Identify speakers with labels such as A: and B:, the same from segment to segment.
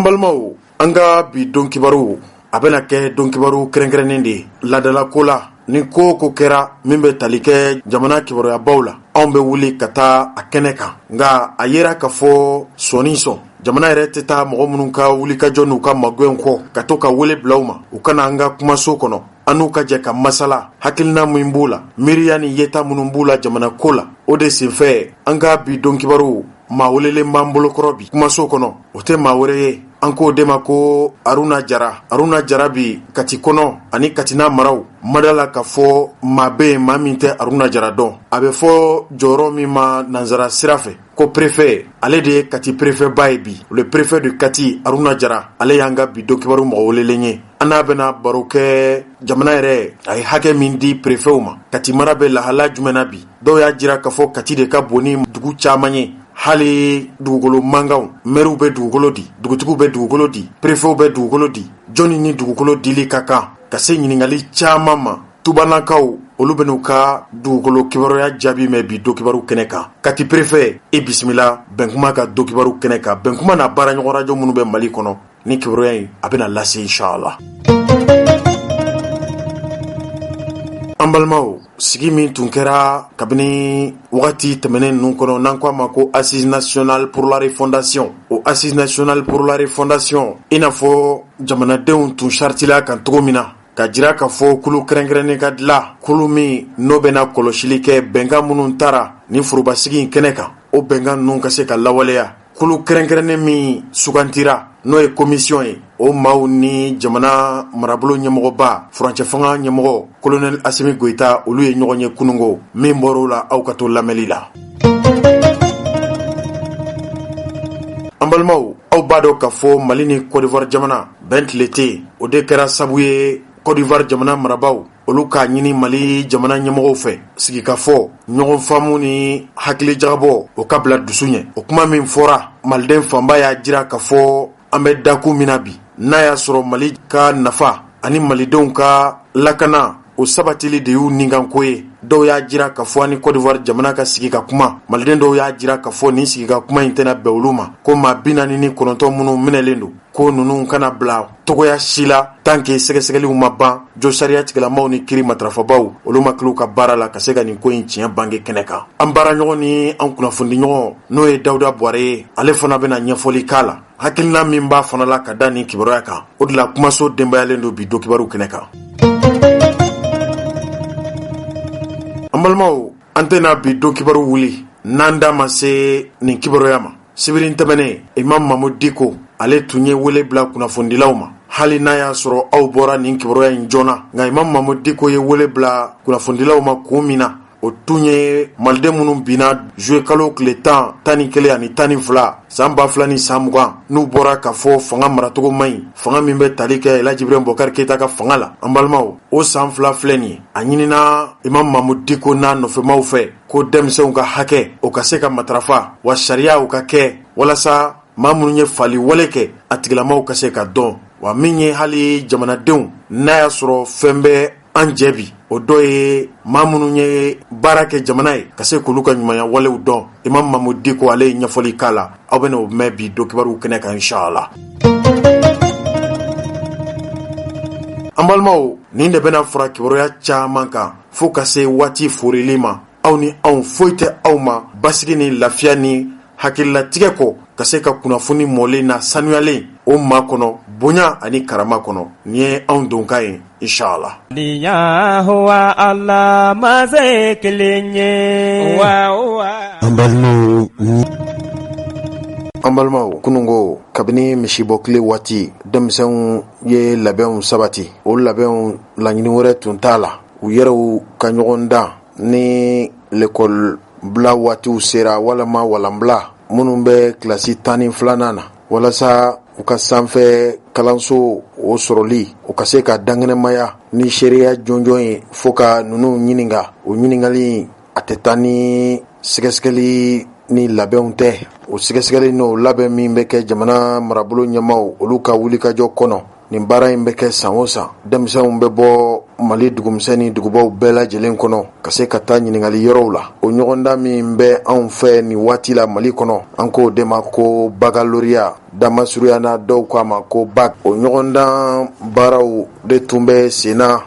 A: An balimaw, an ka bi don kibaru a bɛna kɛ don kibaru kɛrɛnkɛrɛnnen de ye. Ladala ko la ni ko ko kɛra min bɛ tali kɛ jamana kibaruyabaw la, anw bɛ wuli ka taa a kɛnɛ kan. Nka a yera ka fɔ sɔni sɔn jamana yɛrɛ tɛ taa mɔgɔ minnu ka wulikajɔ n'u ka magɛnw kɔ ka to ka wele bila u ma u kana an ka kumaso kɔnɔ, an n'u ka jɛ ka masala hakilina min b'u la, miiriya ni yeta minnu b'u la jamana ko la. O de senfɛ an ka bi don kibaru maa welelen b'an bolokɔrɔ bi kumaso kɔnɔ. O tɛ maa wɛrɛ ye, an k'o de ma ko Aruna Jara. Aruna Jara bi Kati kɔnɔ ani Katina maraw madala ka fɔ maa bɛ yen maa min tɛ Aruna Jara dɔn. A bɛ fɔ jɔyɔrɔ min ma nanzara sira fɛ ko préfet, ale de ye Kati préfet ba ye bi. Le préfet de Kati, Aruna Jara, ale y'an ka bi don kibaru mɔgɔ welelen ye. An n'a bɛna baro kɛ jamana yɛrɛ a ye hakɛ min di préfetw ma. Kati mara bɛ lahala jumɛn na bi? Dɔw y'a jira ka fɔ Kati de ka bon ni dugu caman ye. Hali dugukolo mankanw, mɛriw bɛ dugukolo di, dugutigiw bɛ dugukolo di, préfetw bɛ dugukolo di. Jɔnni ni dugukolo dili ka kan ka se ɲininkali caman ma. Tubalakaw olu bɛ n'u ka dugukolo kibaruya jaabi mɛn bi don kibaru kɛnɛ kan. Kati préfet, e bisimila Bɛnkuma ka don kibaru kɛnɛ kan. Bɛnkuma n'a baara ɲɔgɔn rajo minnu bɛ Mali kɔnɔ ni kibaruya in a bɛna lase inshallah. An balimaw, sigi min tun kɛra kabini wagati tɛmɛnen ninnu kɔnɔ n'an ko a ma ko Assise nationale pour la refondation. O Assise nationale pour la refondation i n'a fɔ jamanadenw tun chartila kan cogo min na ka jira ka fɔ kulu kɛrɛnkɛrɛnnen ka dilan, kulu min n'o bɛna kɔlɔsili kɛ bɛnkan minnu taara ni forobasigi in kɛnɛ kan, o bɛnkan ninnu ka se ka lawaleya. Kulu kɛrɛnkɛrɛnnen min sugantira n'o ye commission ye, o maaw ni jamana marabolo ɲɛmɔgɔba furancɛ fanga ɲɛmɔgɔ colonel Asimi Goita olu ye ɲɔgɔn ye kunungo. Min bɔr'o la aw ka to lamɛnli la. An balimaw, aw b'a dɔn ka fɔ Mali ni Côte d'Ivoire jamana bɛn tile tɛ, o de kɛra sabu ye Côte d'Ivoire jamana marabaw olu k'a ɲini Mali jamana ɲɛmɔgɔw fɛ sigi ka fɔ ɲɔgɔn faamu ni hakili jagabɔ o ka bila dusu ɲɛ. O kuma min fɔra, maliden fanba y'a jira ka fɔ an bɛ daku min na bi, n'a y'a sɔrɔ Mali ka nafa ani malidenw ka lakana o sabatili de y'u ninkanko ye. Dɔw y'a jira ka fɔ ni Côte d'Ivoire jamana ka sigi ka kuma, maliden dɔw y'a jira ka fɔ ni sigi ka kuma in tɛna bɛn olu ma, ko maa 49 minnu minɛlen don, ko ninnu kana bila togoya si la tant que sɛgɛsɛgɛliw ma ban, jo sariya tigilamaw ni kiri matarafabaw olu ma kilu ka baara la ka se ka nin ko in tiɲɛ bange kɛnɛ kan. An baara ɲɔgɔn ni an kunnafoni ɲɔgɔn n'o ye Dawuda Buware ye, ale fana bɛna ɲɛfɔli k'a la. Hakilina min b'a fana la ka da nin kibaruya kan, o de la kumaso denbayalen don bi don kibaru kɛnɛ kan. An balimaw, an tɛna bi don kibaru wuli n'an da ma se nin kibaruya ma. Sibiri tɛmɛnen, Imam Mamudu Diko ale tun ye wele bila kunnafonidilaw ma, hali n'a y'a sɔrɔ aw bɔra nin kibaruya in joona. Nka Imam Mamudu Diko ye wele bila kunnafonidilaw ma kun min na, o tun ye maliden minnu binna juillet kalo tile 11 ani 12 san 2020 ni san 20 n'u bɔra ka fɔ fanga maracogo man ɲi, fanga min bɛ tali kɛ Elhaji Ibrahim Boubacar Keita ka fanga la. An balimaw, o san 2 filɛ nin ye, a ɲinina Imam Mamudu Diko n'a nɔfɛmaw fɛ ko denmisɛnw ka hakɛ o ka se ka matarafa, wa sariya o ka kɛ walasa maa minnu ye fali wale kɛ a tigilamaw ka se ka dɔn, wa min ye hali jamanadenw n'a y'a sɔrɔ fɛn bɛ an jɛbi, o dɔ ye maa minnu ye baara kɛ jamana ye ka se k'olu ka ɲumanya walew dɔn. Imam Mamudu Diko ale ye ɲɛfɔli k'a la, aw bɛna o mɛn bi don kibaru kɛnɛ kan inshallah. An balimaw, nin de bɛna fara kibaruya caman kan fo ka se waati forili ma. Aw ni anw foyi tɛ aw ma basigi ni lafiya ni hakililatigɛ kɔ ka se ka kunnafoni mɔlen na sanuyalen o maa kɔnɔ bonya ani karama kɔnɔ. Nin ye anw donkan ye inshallah.
B: Liya huwa Allah ma se kelen ye.
A: An balimaw, kunungo kabini misibɔtile waati denmisɛnw ye labɛnw sabati. O labɛnw laɲini wɛrɛ tun t'a la, u yɛrɛw ka ɲɔgɔn dan ni l'école bila waatiw sera walama walanbila minnu bɛ kilasi 12 na walasa u ka sanfɛ kalanso o sɔrɔli u ka se ka dankɛnɛmaya ni seereya jɔnjɔn ye fo ka ninnu ɲininka. O ɲininkali a tɛ taa ni sɛgɛsɛgɛli ni labɛnw tɛ. O sɛgɛsɛgɛli n'o labɛn min bɛ kɛ jamana marabolo ɲɛmaw olu ka wulikajɔ kɔnɔ nin baara in bɛ kɛ san o san denmisɛnw bɛ bɔ Mali dugumisɛn ni dugubaw bɛɛ lajɛlen kɔnɔ ka se ka taa ɲininkali yɔrɔw la. O ɲɔgɔndan min bɛ anw fɛ nin waati la Mali kɔnɔ an k'o de ma ko baccalauréat, damasuruyana dɔw k'a ma ko bac. O ɲɔgɔndan baaraw de tun bɛ senna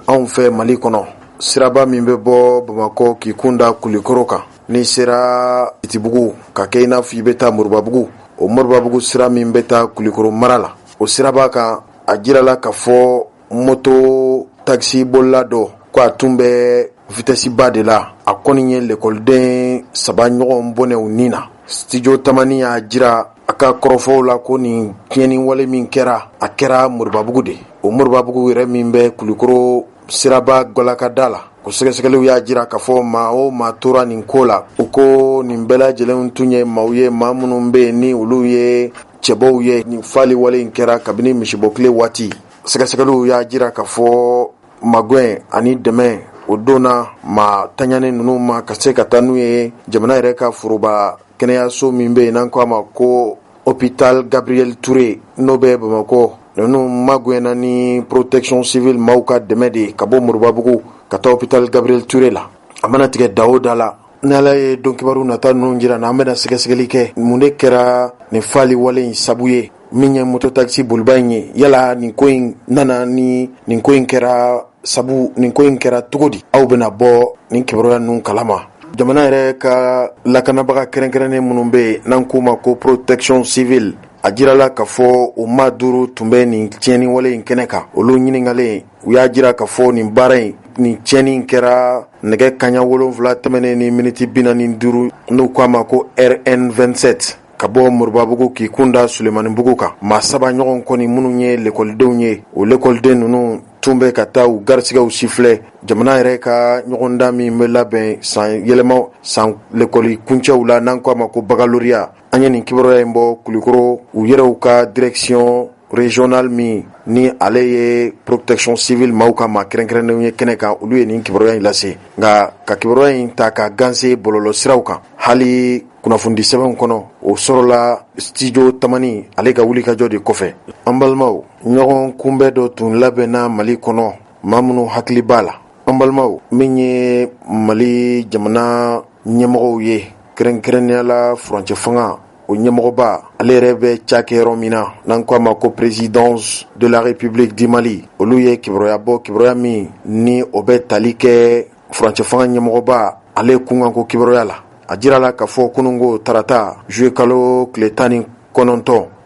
A: anw fɛ Mali kɔnɔ. Siraba min bɛ bɔ Bamakɔ k'i kunda Kulikɔrɔ kan n'i sera Itibugu ka kɛ i n'a fɔ i bɛ taa Moribabugu. O Moribabugu sira min bɛ taa Kulikɔrɔ mara la, o siraba kan a jirala k'a fɔ moto taxi bolila dɔ ko a tun bɛ vitesse ba de la. A kɔni ye l'école 3 ɲɔgɔn bɔnɛw nin na. Studio Tamani y'a jira a ka kɔrɔfɔw la ko nin tiɲɛni wale min kɛra a kɛra Moribabugu de. O Moribabugu yɛrɛ min bɛ Kulikɔrɔ siraba gwalakada la, o sɛgɛsɛgɛliw y'a jira k'a fɔ maa o maa tora nin ko la, u ko nin bɛɛ lajɛlen tun ye maaw ye maa minnu bɛ yen ni olu ye cɛbaw ye. Nin fali wale in kɛra kabini misibɔtile waati. Sɛgɛsɛgɛliw y'a jira k'a fɔ magwɛn ani dɛmɛ o donna maa taɲanen ninnu ma ka se ka taa n'u ye jamana yɛrɛ ka foroba kɛnɛyaso min bɛ yen n'an ko a ma ko hôpital Gabriel Touré n'o bɛ Bamakɔ. Ninnu magwɛnna ni protection civile maaw ka dɛmɛ de ka bɔ Moribabugu ka taa hôpital Gabriel Touré la. A mana tigɛ da o da la, ni Ala ye don kibaru nata ninnu jira na an bɛna sɛgɛsɛgɛli kɛ mun de kɛra nin fali wale in sabu ye min ye moto taxi boliba in ye. Yala nin ko in nana ni nin ko in kɛra sabu, nin ko in kɛra cogo di? Aw bɛna bɔ nin kibaruya ninnu kalama. Jamana yɛrɛ ka lakanabaga kɛrɛnkɛrɛnnen minnu bɛ yen n'an k'u ma ko protection civile, a jirala k'a fɔ o maa 5 tun bɛ nin tiɲɛni wale in kɛnɛ kan. Olu ɲininkalen u y'a jira k'a fɔ nin baara in, nin tiɲɛni in kɛra nɛgɛ kaɲa 7 tɛmɛnen ni miniti 45 n'u k'a ma ko RN 27 ka bɔ Moribabugu k'i kunda Sulemanibugu kan. Maa 7 ɲɔgɔn kɔni minnu ye l'écoledenw ye. O l'écoleden ninnu tun bɛ ka taa u garisigɛw sifilɛ jamana yɛrɛ ka ɲɔgɔndan min bɛ labɛn san yɛlɛma san l'école kuncɛw la n'an ko a ma ko baccalauréat. An ye nin kibaruya in bɔ Kulikɔrɔ u yɛrɛw ka direction régionale min ni ale ye protection civile maaw ka maa kɛrɛnkɛrɛnnenw ye kɛnɛ kan, olu ye nin kibaruya in lase. Nka ka kibaruya in ta ka ganse bɔlɔlɔ siraw kan, hali kunnafoni sɛbɛnw kɔnɔ o sɔrɔla studio Tamani ale ka wulikajɔ de kɔfɛ. An balimaw, ɲɔgɔn kunbɛn dɔ tun labɛnna Mali kɔnɔ maa minnu hakili b'a la. An balimaw, min ye Mali jamana ɲɛmɔgɔw ye kɛrɛnkɛrɛnnenya la furancɛ fanga o ɲɛmɔgɔba ale yɛrɛ bɛ cakɛyɔrɔ min na n'an ko a ma ko présidence de la République du Mali. Olu ye kibaruya bɔ, kibaruya min ni o bɛ tali kɛ furancɛ fanga ɲɛmɔgɔba ale kunkan ko kibaruya la. A jirala k'a fɔ kununko tarata juillet kalo tile 19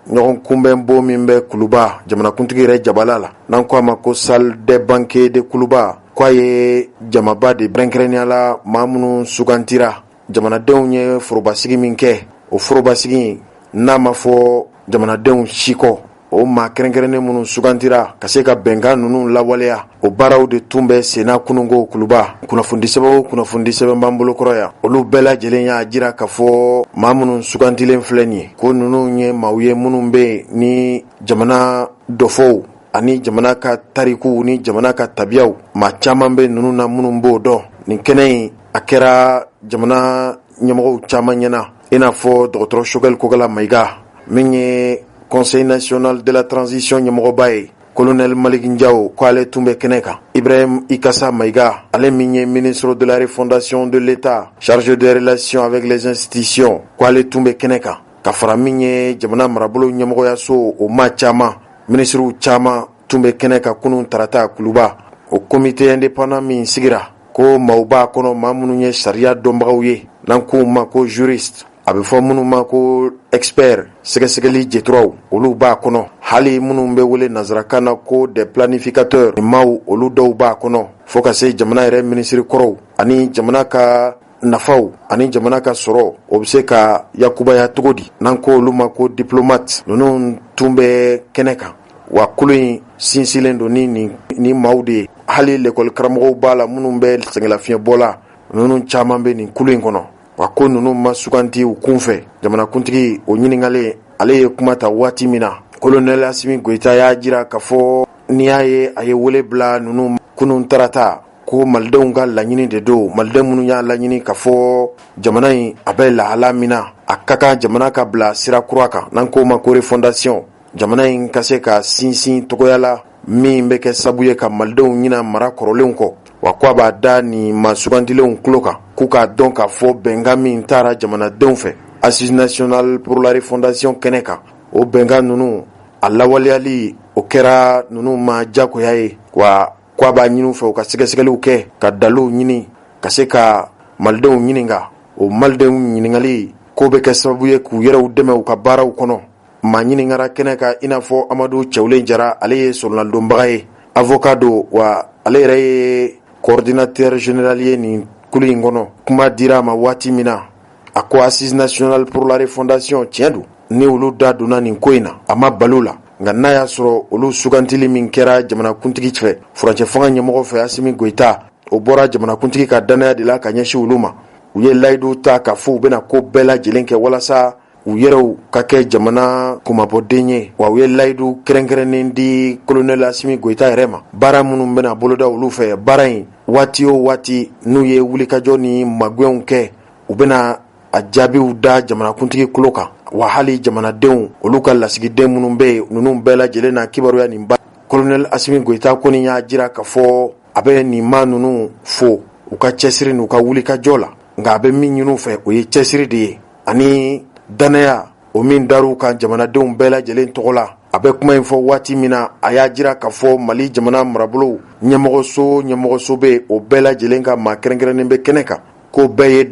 A: ɲɔgɔn kunbɛn bon min bɛ Kuluba jamanakuntigi yɛrɛ jabala la n'an ko a ma ko salle des banquets de Kuluba, k'a ye jamaba de kɛrɛnkɛrɛnnenya la maa minnu sugantira. Jamanadenw ye forobasigi min kɛ, o forobasigi n'a ma fɔ jamanadenw si kɔ, o maa kɛrɛnkɛrɛnnen minnu sugantira ka se ka bɛnkan ninnu lawaleya, o baaraw de tun bɛ senna kununko Kuluba. Kunnafoni sɛbɛn b'an bolo kɔrɔ yan. Olu bɛɛ lajɛlen y'a jira k'a fɔ maa minnu sugantilen filɛ nin ye ko ninnu ye maaw ye minnu bɛ ni jamana dɔfɔw ani jamana ka tarikuw ni jamana ka tabiyaw, maa caman bɛ ninnu na minnu b'o dɔn. Nin kɛnɛ in a kɛra jamana ɲɛmɔgɔw caman ɲɛna i n'a fɔ dɔgɔtɔrɔ Choguel Kogala Maïga min ye Conseil national de la transition ɲɛmɔgɔba ye, colonel Malik Ndiaye ko ale tun bɛ kɛnɛ kan, Ibrahim Ikassa Maïga ale min ye ministre de la refondation de l'État chargé des relations avec les institutions ko ale tun bɛ kɛnɛ kan, ka fara min ye jamana marabolo ɲɛmɔgɔyaso o maa caman, ministrew caman tun bɛ kɛnɛ kan kunun tarata Kuluba. O comité indépendant min sigira ko maaw b'a kɔnɔ maa minnu ye sariya dɔnbagaw ye n'an k'u ma ko juriste, a bɛ fɔ minnu ma ko expert sɛgɛsɛgɛli jɛturaw, olu b'a kɔnɔ. Hali minnu bɛ wele nanzarakan na ko des planificateurs, maaw olu dɔw b'a kɔnɔ, fo ka se jamana yɛrɛ minisiri kɔrɔw ani jamana ka nafaw ani jamana ka sɔrɔ o bɛ se ka yakubaya cogo di, n'an ko olu ma ko diplomate. Ninnu tun bɛ kɛnɛ kan wa kulu in sinsilen don ni maaw de ye. Hali l'école karamɔgɔw b'a la minnu bɛ sɛgɛnlafiɲɛbɔ la, ninnu caman bɛ nin kulu in kɔnɔ. Wa ko ninnu ma suganti u kun fɛ. Jamanakuntigi o ɲininkalen ale ye kuma ta waati min na, colonel Assimi Goïta y'a jira k'a fɔ n'i y'a ye a ye wele bila ninnu kunun tarata ko malidenw ka laɲini de don, malidenw minnu y'a laɲini k'a fɔ jamana in a bɛ lahala min na a ka kan jamana ka bila sira kura kan n'an k'o ma ko refondation. jamana in ka se ka sinsin togoya la min bɛ kɛ sabu ye ka malidenw ɲina mara kɔrɔlenw kɔ, wa ko a b'a da nin masugandilenw tulo kan k'u k'a dɔn k'a fɔ bɛnkan min taara jamanadenw fɛ Assise nationale pour la refondation kɛnɛ kan. O bɛnkan ninnu a lawaleyali o kɛra ninnu ma jagoya ye, wa ko a b'a ɲini fɛ u ka sɛgɛsɛgɛliw kɛ ka daliw ɲini ka se ka malidenw ɲininka. O malidenw ɲininkali ko bɛ kɛ sababu ye k'u yɛrɛw dɛmɛ u ka baaraw kɔnɔ. Maa ɲininkara kɛnɛ kan i n'a fɔ Amadu Cɛwlen Jara, ale ye sɔrɔnadonbaga ye, avocat don, wa ale yɛrɛ ye coordinateur général ye nin kulu in kɔnɔ. Kuma dira a ma waati min na, a ko Assise nationale pour la refondation tiɲɛ don, ni olu da donna nin ko in na a ma balo la, nka n'a y'a sɔrɔ olu sugantili min kɛra jamanakuntigi fɛ, furancɛ fanga ɲɛmɔgɔ fɛ Asimi Goita, o bɔra jamanakuntigi ka danaya de la ka ɲɛsin olu ma. U ye layidu ta k'a fɔ u bɛna ko bɛɛ lajɛlen kɛ walasa u yɛrɛw ka kɛ jamana kumabɔden ye, wa u ye layidu kɛrɛnkɛrɛnnen di colonel Asimi Goita yɛrɛ ma. Baara minnu bɛna boloda olu fɛ, baara in waati o waati n'u ye wulikajɔ ni magwɛnw kɛ, u bɛna a jaabiw da jamanakuntigi tulo kan, wa hali jamanadenw olu ka lasigiden minnu bɛ yen ninnu bɛɛ lajɛlen na kibaruya nin ba. Colonel Asimi Goita kɔni y'a jira k'a fɔ a bɛ nin maa ninnu fo u ka cɛsiri n'u ka wulikajɔ la, nka a bɛ min ɲini u fɛ o ye cɛsiri de ye ani danaya o min dar'u kan jamanadenw bɛɛ lajɛlen tɔgɔ la. A bɛ kuma in fɔ waati min na a y'a jira k'a fɔ Mali jamana marabolo ɲɛmɔgɔso bɛ o bɛɛ lajɛlen ka maa kɛrɛnkɛrɛnnen bɛ kɛnɛ kan, ko bɛɛ ye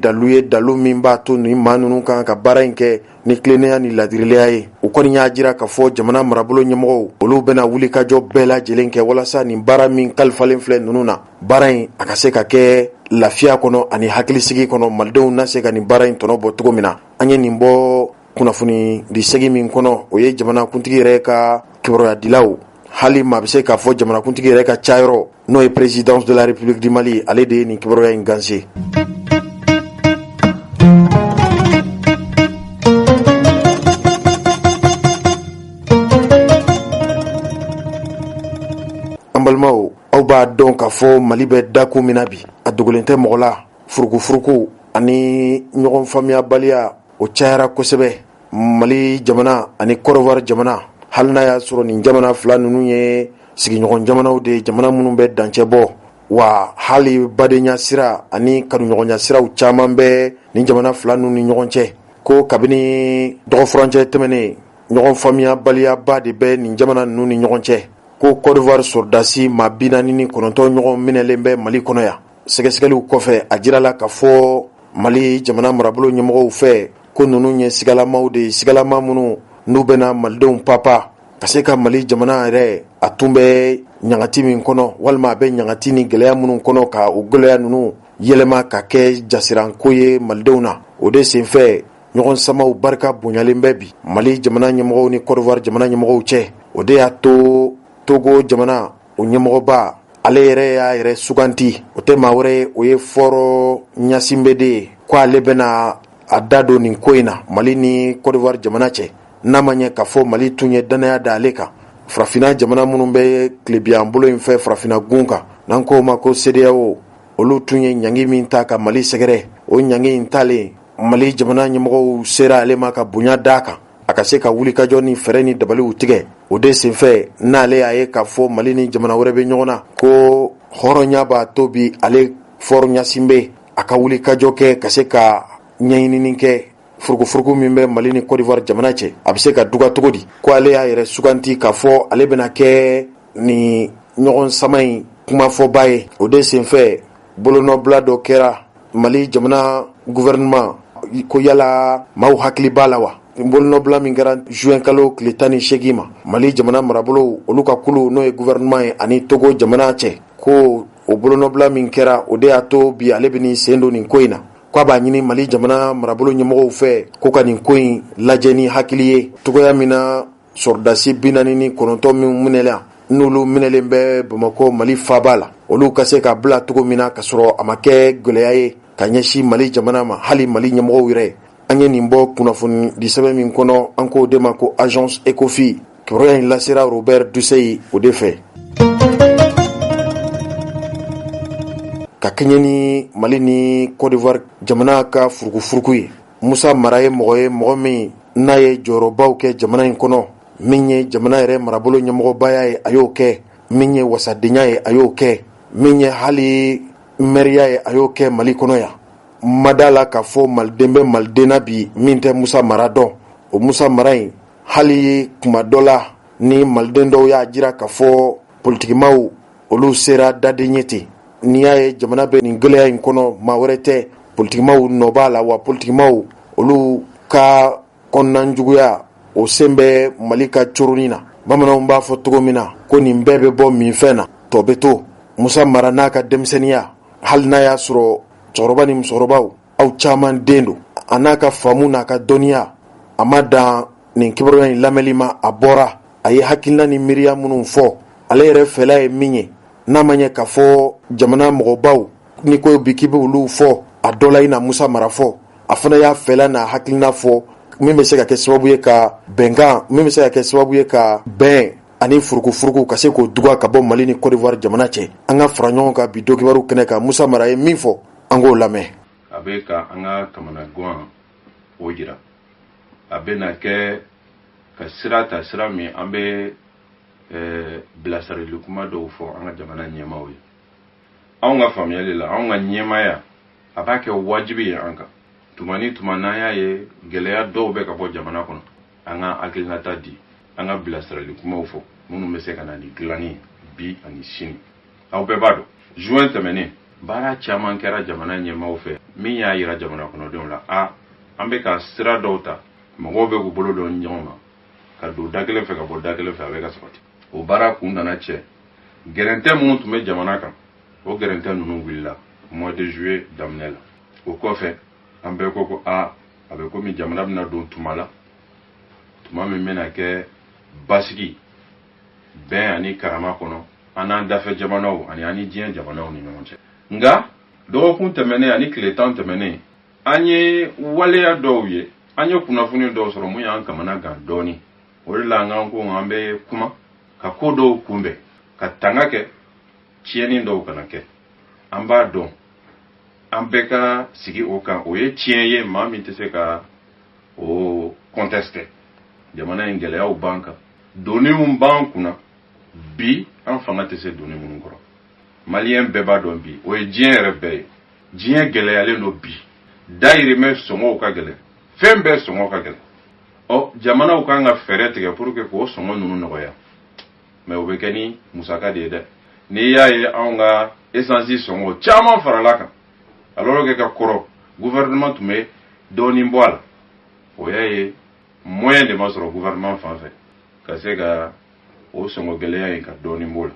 A: dalu min b'a to nin maa ninnu kan ka baara in kɛ ni tilennenya ni ladiriliya ye. U kɔni y'a jira k'a fɔ jamana marabolo ɲɛmɔgɔw olu bɛna wulikajɔ bɛɛ lajɛlen kɛ walasa nin baara min kalifalen filɛ ninnu na, baara in a ka se ka kɛ lafiya kɔnɔ ani hakilisigi kɔnɔ, malidenw na se ka nin baara in tɔnɔ bɔ cogo min na. An ye nin bɔ kunnafoni di segi min kɔnɔ, o ye jamanakuntigi yɛrɛ ka kibaruya dilaw. Hali maa bɛ se k'a fɔ jamanakuntigi yɛrɛ ka cayɔrɔ n'o ye présidence de la République du Mali, ale de ye nin kibaruya in ganse. An balimaw, aw b'a dɔn k'a fɔ Mali bɛ dako min na bi, a dogolen tɛ mɔgɔ la. Furukufuruku ani ɲɔgɔn faamuyabaliya o cayara kosɛbɛ Mali jamana ani Côte d'Ivoire jamana. Hali n'a y'a sɔrɔ nin jamana fila ninnu ye sigiɲɔgɔn jamanaw de, jamana minnu bɛ dancɛ bɔ, wa hali badenya sira ani kanuɲɔgɔnya siraw caman bɛ nin jamana fila ninnu ni ɲɔgɔn cɛ. Ko kabini dɔgɔfurancɛ tɛmɛnen, ɲɔgɔn faamuyabaliyaba de bɛ nin jamana ninnu ni ɲɔgɔn cɛ. Ko Côte d'Ivoire sɔrɔdasi maa 49 ɲɔgɔn minɛlen bɛ Mali kɔnɔ yan. Sɛgɛsɛgɛliw kɔfɛ a jirala k'a fɔ Mali jamana marabolo ɲɛmɔgɔw fɛ ko ninnu ye sigalamaw de, sigalama minnu n'u bɛna malidenw papa ka se ka Mali jamana yɛrɛ a tun bɛ ɲagati min kɔnɔ, walima a bɛ ɲagati ni gɛlɛya minnu kɔnɔ ka o gɛlɛya ninnu yɛlɛma ka kɛ jasiranko ye malidenw na. O de senfɛ ɲɔgɔn samaw barika bonyalen bɛ bi Mali jamana ɲɛmɔgɔw ni Côte d'Ivoire jamana ɲɛmɔgɔw cɛ. O de y'a to Togo jamana o ɲɛmɔgɔba ale yɛrɛ y'a yɛrɛ suganti, o tɛ maa wɛrɛ ye, o ye Fɔrɔ Ɲasinbɛ de ye, ko ale bɛna a da don nin ko in na Mali ni Côte d'Ivoire jamana cɛ. N'a ma ɲɛ k'a fɔ Mali tun ye danaya da ale kan. Farafina jamana minnu bɛ tilebiyan bolo in fɛ farafina gun kan, n'an k'o ma ko CEDEAO, olu tun ye ɲangi min ta ka Mali sɛgɛrɛ. O ɲangi in talen Mali jamana ɲɛmɔgɔw sera ale ma ka bonya d'a kan, a ka se ka wulikajɔ ni fɛɛrɛ ni dabaliw tigɛ. O de senfɛ n'ale y'a ye k'a fɔ Mali ni jamana wɛrɛ bɛ ɲɔgɔn na, ko hɔrɔnya b'a to bi ale Fɔrɔ Ɲasinbɛ a ka wulikajɔ kɛ ka se ka ɲɛɲinini kɛ furukufuruku min bɛ Mali ni Côte d'Ivoire jamana cɛ, a bɛ se ka duga cogo di. Ko ale y'a yɛrɛ suganti k'a fɔ ale bɛna kɛ ni ɲɔgɔn sama in kumafɔba ye. O de senfɛ bolonɔbila dɔ kɛra Mali jamana gouvernement ko yala maaw hakili b'a la wa. Bolonɔbila min kɛra juin kalo tile 18 ma Mali jamana marabolo olu ka kulu n'o ye gouvernement ye ani Togo jamana cɛ, ko o bolonɔbila min kɛra o de y'a to bi ale bɛ nin sen don nin ko in na. Ko a b'a ɲini Mali jamana marabolo ɲɛmɔgɔw fɛ ko ka nin ko in lajɛ ni hakili ye, togoya min na sɔrɔdasi 49 min minɛla n'olu minɛlen bɛ Bamako Mali faaba la, olu ka se ka bila cogo min na ka sɔrɔ a ma kɛ gɛlɛya ye ka ɲɛsin Mali jamana ma, hali Mali ɲɛmɔgɔw yɛrɛ. An ye nin bɔ kunnafoni di sɛbɛn min kɔnɔ an k'o de ma ko agence ECOFI. Kibaruya in lasera Robert Duseyi o de fɛ. Ka kɛɲɛ ni Mali ni Côte d'Ivoire jamana ka furukufuruku ye. Musa Mara ye mɔgɔ min n'a ye jɔyɔrɔbaw kɛ jamana in kɔnɔ, min ye jamana yɛrɛ marabolo ɲɛmɔgɔbaya ye a y'o kɛ, min ye wasadenya ye a y'o kɛ, min ye hali mɛriya ye a y'o kɛ Mali kɔnɔ yan. Mada la k'a fɔ maliden bɛ maliden bi min tɛ Musa Mara dɔn. O Musa Mara in hali kuma dɔ la ni maliden dɔw y'a jira k'a fɔ politikimaw olu sera daden ye ten. N'i y'a ye jamana bɛ nin gɛlɛya in kɔnɔ, maa wɛrɛ tɛ, politikimaw nɔ b'a la, wa politikimaw olu ka kɔnɔna juguya o sen bɛ Mali ka coroni na. Bamananw b'a fɔ cogo min na ko nin bɛɛ bɛ bɔ minfɛn na, tɔ bɛ to. Musa Mara n'a ka denmisɛnniya, hali n'a y'a sɔrɔ cɛkɔrɔba ni musokɔrɔbaw aw caman den don, a n'a ka faamu n'a ka dɔnniya, a ma dan nin kibaruya in lamɛnli ma, a bɔra, a ye hakilina ni miiriya minnu fɔ. Ale yɛrɛ fɛla ye min ye, n'a ma ɲɛ k'a fɔ jamana mɔgɔbaw ni ko bi k'i bɛ olu fɔ a dɔ la i na Musa Mara fɔ, a fana y'a fɛla n'a hakilina fɔ min bɛ se ka kɛ sababu ye ka bɛnkan, min bɛ se ka kɛ sababu ye ka bɛn ani furukufuruku ka se k'o duga ka bɔ Mali ni Côte d'Ivoire jamana cɛ. An ka fara ɲɔgɔn kan bi Dokibaru kɛnɛ kan. Musa Mara ye min fɔ, an k'o lamɛn.
C: A bɛ ka an ka kamana gan o jira. A bɛ na kɛ ka sira ta sira min an bɛ bilasirali kuma dɔw fɔ an ka jamana ɲɛmaaw ye. Anw ka faamuyali la, anw ka ɲɛmaaya a b'a kɛ wajibi ye an kan. Tuma ni tuma n'an y'a ye gɛlɛya dɔw bɛ ka bɔ jamana kɔnɔ, an ka hakilinata di, an ka bilasirali kumaw fɔ minnu bɛ se ka na ni dilanni bi ani sini. Aw bɛɛ b'a dɔn juin tɛmɛnen baara caman kɛra jamana ɲɛmaaw fɛ min y'a yira jamana kɔnɔdenw la an bɛ ka sira dɔw ta, mɔgɔw bɛ k'u bolo dɔn ɲɔgɔn ma ka don da kelen fɛ ka bɔ da kelen fɛ, a bɛ ka sabati. O baara kun nana cɛ. Gɛrɛntɛ minnu tun bɛ jamana kan, o gɛrɛntɛ ninnu wulila mois de juillet daminɛ la. O kɔfɛ an bɛɛ ko a bɛ komi jamana bɛna don tuma la, tuma min bɛna kɛ basigi bɛn ani karama kɔnɔ an n'an dafɛ jamanaw ani diɲɛ jamanaw ni ɲɔgɔn cɛ. Nka dɔgɔkun tɛmɛnen ani tile 10 tɛmɛnen an ye waleya dɔw ye, an ye kunnafoni dɔw sɔrɔ mun y'an kamana gan dɔɔni. O de la an kan ko an bɛ kuma ka ko dɔw kunbɛn, ka tanga kɛ tiɲɛni dɔw kana kɛ. An b'a dɔn an bɛɛ ka sigi o kan, o ye tiɲɛ ye, maa min tɛ se ka o contester. Jamana in gɛlɛyaw b'an kan, doniw b'an kunna, bi an fanga tɛ se doni minnu kɔrɔ. Maliyɛn bɛɛ b'a dɔn bi, o ye diɲɛ yɛrɛ bɛɛ ye. Diɲɛ gɛlɛyalen don bi, dayirimɛ sɔngɔw ka gɛlɛn, fɛn bɛɛ sɔngɔ ka gɛlɛn. Jamanaw kan ka fɛɛrɛ tigɛ pour que k'o sɔngɔ ninnu nɔgɔya, mais o bɛ kɛ ni musaka de ye dɛ. N'i y'a ye anw ka essence sɔngɔ caman farala kan, alors que ka kɔrɔ gouvernement tun bɛ dɔɔnin bɔ a la, o y'a ye moyen de ma sɔrɔ gouvernement fan fɛ ka se ka o sɔngɔ gɛlɛya in ka dɔɔnin b'o la.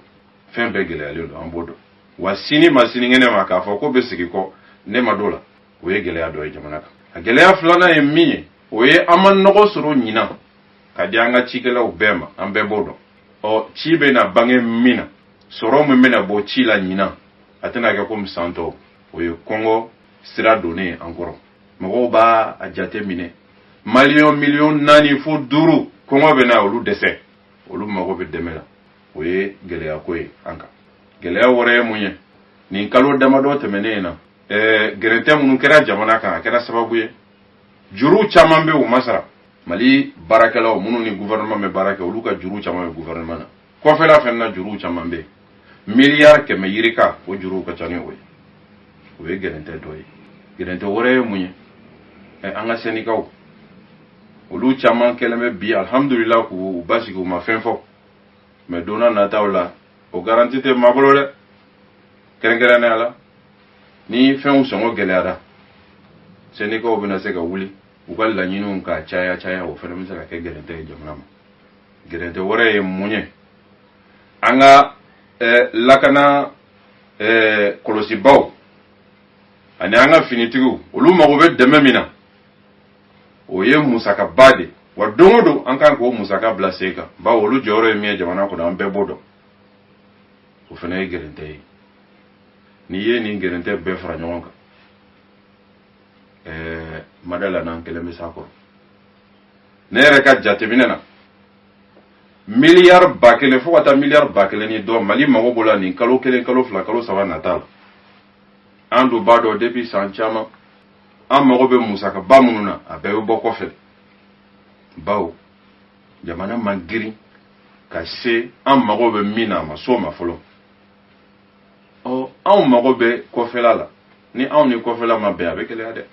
C: Fɛn bɛɛ gɛlɛyalen don, an b'o dɔn. Wa sini ma sinikɛnɛ ma k'a fɔ ko bɛ sigi kɔ, ne ma d'o la, o ye gɛlɛya dɔ ye jamana kan. A gɛlɛya filanan ye min ye, o ye an ma nɔgɔ sɔrɔ ɲinan ka di an ka cikɛlaw bɛɛ ma, an bɛɛ b'o dɔn. Ci bɛ na bange min na, sɔrɔ min bɛ na bɔ ci la ɲinan, a tɛna kɛ komi san tɔw. O ye kɔngɔ sira donnen an kɔrɔ. Mɔgɔw b'a a jate minɛ. Maliyɔn miliyɔn 4 fo 5 kɔngɔ bɛ na olu dɛsɛ, olu mago bɛ dɛmɛ la. O ye gɛlɛya ko ye an kan. Gɛlɛya wɛrɛ ye mun ye? Nin kalo damadɔ tɛmɛnen na, gɛrɛntɛ minnu kɛra jamana kan, a kɛra sababu ye juru caman bɛ u ma sara. Mali baarakɛlaw minnu ni gouvernement bɛ baara kɛ, olu ka juru caman bɛ gouvernement na. Kɔfɛla fɛnɛ na juru caman bɛ. Miliyari 100 yirika, o juru ka ca ni o ye. O ye gɛrɛntɛ dɔ ye. Gɛrɛntɛ wɛrɛ ye mun ye? An ka sɛnikaw, olu caman kɛlen bɛ bi alhamdulillah k'u basigi u ma fɛn fɔ. Mais donna nataw la, o garanti tɛ maa bolo dɛ. Kɛrɛnkɛrɛnnenya la, ni fɛnw sɔngɔ gɛlɛyara, sɛnikaw bɛna se ka wuli, u ka laɲiniw ka caya, o fɛnɛ bɛ se ka kɛ gɛrɛntɛ ye jamana ma. Gɛrɛntɛ wɛrɛ ye mun ye? An ka lakana kɔlɔsibaw ani an ka finitigiw, olu mago bɛ dɛmɛ min na, o ye musakaba de. Wa don o don an kan k'o musaka bila sen kan, bawo olu jɔyɔrɔ ye min ye jamana kɔnɔ, an bɛɛ b'o dɔn. O fana ye gɛrɛntɛ ye. N'i ye nin gɛrɛntɛ bɛɛ fara ɲɔgɔn kan, madala n'an kelen bɛ s'a kɔrɔ. Ne yɛrɛ ka jateminɛ na, miliyari 1000 fo ka taa miliyari 1000 ni dɔ Mali mago b'o la nin kalo 1, kalo 2, kalo 3 nata la. An dun b'a dɔn depuis san caman, an mago bɛ musakaba minnu na, a bɛɛ bɛ bɔ kɔfɛ. Bawo jamana man giri ka se an mago bɛ min na a ma so ma fɔlɔ anw mago bɛ kɔfɛla la ni anw ni kɔfɛla ma bɛn a bɛ gɛlɛya dɛ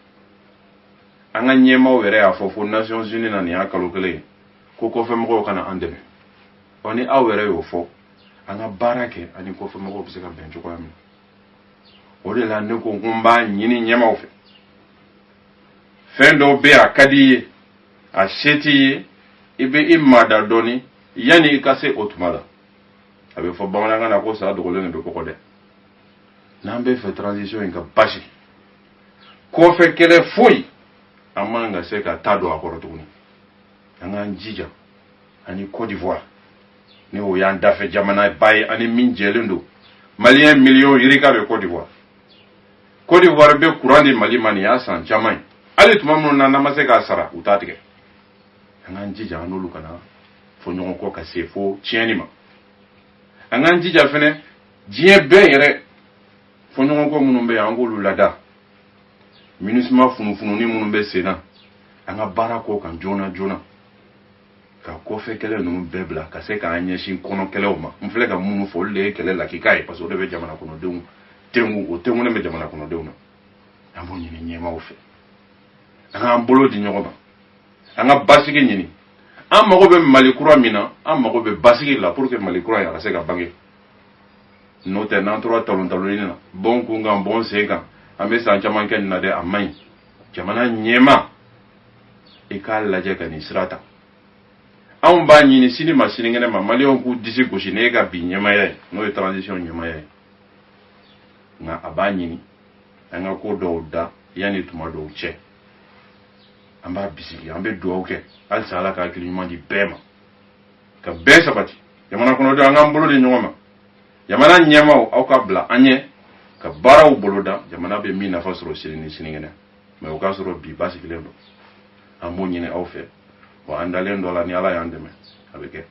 C: an ka ɲɛmaaw yɛrɛ y'a fɔ Nations Unies na nin y'a kalo kelen ko kɔfɛmɔgɔw kana an dɛmɛ ni aw yɛrɛ y'o fɔ an ka baara kɛ ani kɔfɛmɔgɔw bɛ se ka bɛn cogoya min o de la ne ko n b'a ɲini ɲɛmaaw fɛ fɛn dɔw bɛ a ka di i ye a se t'i ye i bɛ i maa da dɔɔni yanni i ka se o tuma la a bɛ fɔ bamanankan na ko sa dogolen de bɛ kɔgɔ dɛ n'an bɛ fɛ transition in ka basi kɔfɛ kɛlɛ foyi an man ka se ka taa don a kɔrɔ tuguni an k'an jija ani Côte d'Ivoire ni o y'an dafɛ jamana ba ye ani min jɛlen don maliyɛn miliyɔn yirika bɛ Côte d'Ivoire Côte d'Ivoire bɛ courant di Mali ma nin y'a san caman ye hali tuma minnu na n'an ma se k'a sara u t'a tigɛ an k'an jija an n'olu kana fɔ ɲɔgɔn kɔ ka se fo tiɲɛni ma an k'an jija fɛnɛ diɲɛ bɛɛ yɛrɛ fɔ ɲɔgɔn kɔ minnu bɛ yan an k'olu lada MINUSMA funufununi minnu bɛ sen na an ka baara k'o kan joona joona ka kɔfɛ kɛlɛ ninnu bɛɛ bila ka se k'an ɲɛsin kɔnɔ kɛlɛw ma n filɛ ka minnu fɔ olu de ye kɛlɛ lakika ye parce que o de bɛ jamana kɔnɔdenw tengu o tengunen bɛ jamana kɔnɔdenw na an b'o ɲini ɲɛmaaw fɛ an k'an bolo di ɲɔgɔn ma an ka basigi ɲini an mago bɛ Mali kura min na an mago bɛ basigi la pour que Mali kura in a ka se ka bange n'o tɛ n'an tora talon-talonni na bon kun kan bon sen kan an bɛ san caman kɛ nin na dɛ a man ɲi jamana ɲɛma i k'a lajɛ ka nin sira ta anw b'a ɲini sini ma sinikɛnɛ ma maliyɛnw k'u disi gosi n'e ka bi ɲɛmaya ye n'o ye transition ɲɛmaya ye nka a b'a ɲini an ka ko dɔw da yanni tuma dɔw cɛ an b'a bisigi an bɛ dugawu kɛ halisa Ala ka hakili ɲuman di bɛɛ ma ka bɛɛ sabati jamana kɔnɔdenw an k'an bolo di ɲɔgɔn ma jamana ɲɛmaaw aw ka bila an ɲɛ ka baaraw boloda jamana bɛ min nafa sɔrɔ sini ni sinikɛnɛ mais o k'a sɔrɔ bi basigilen don an b'o ɲini aw fɛ wa an dalen dɔ la ni Ala y'an dɛmɛ a bɛ kɛ.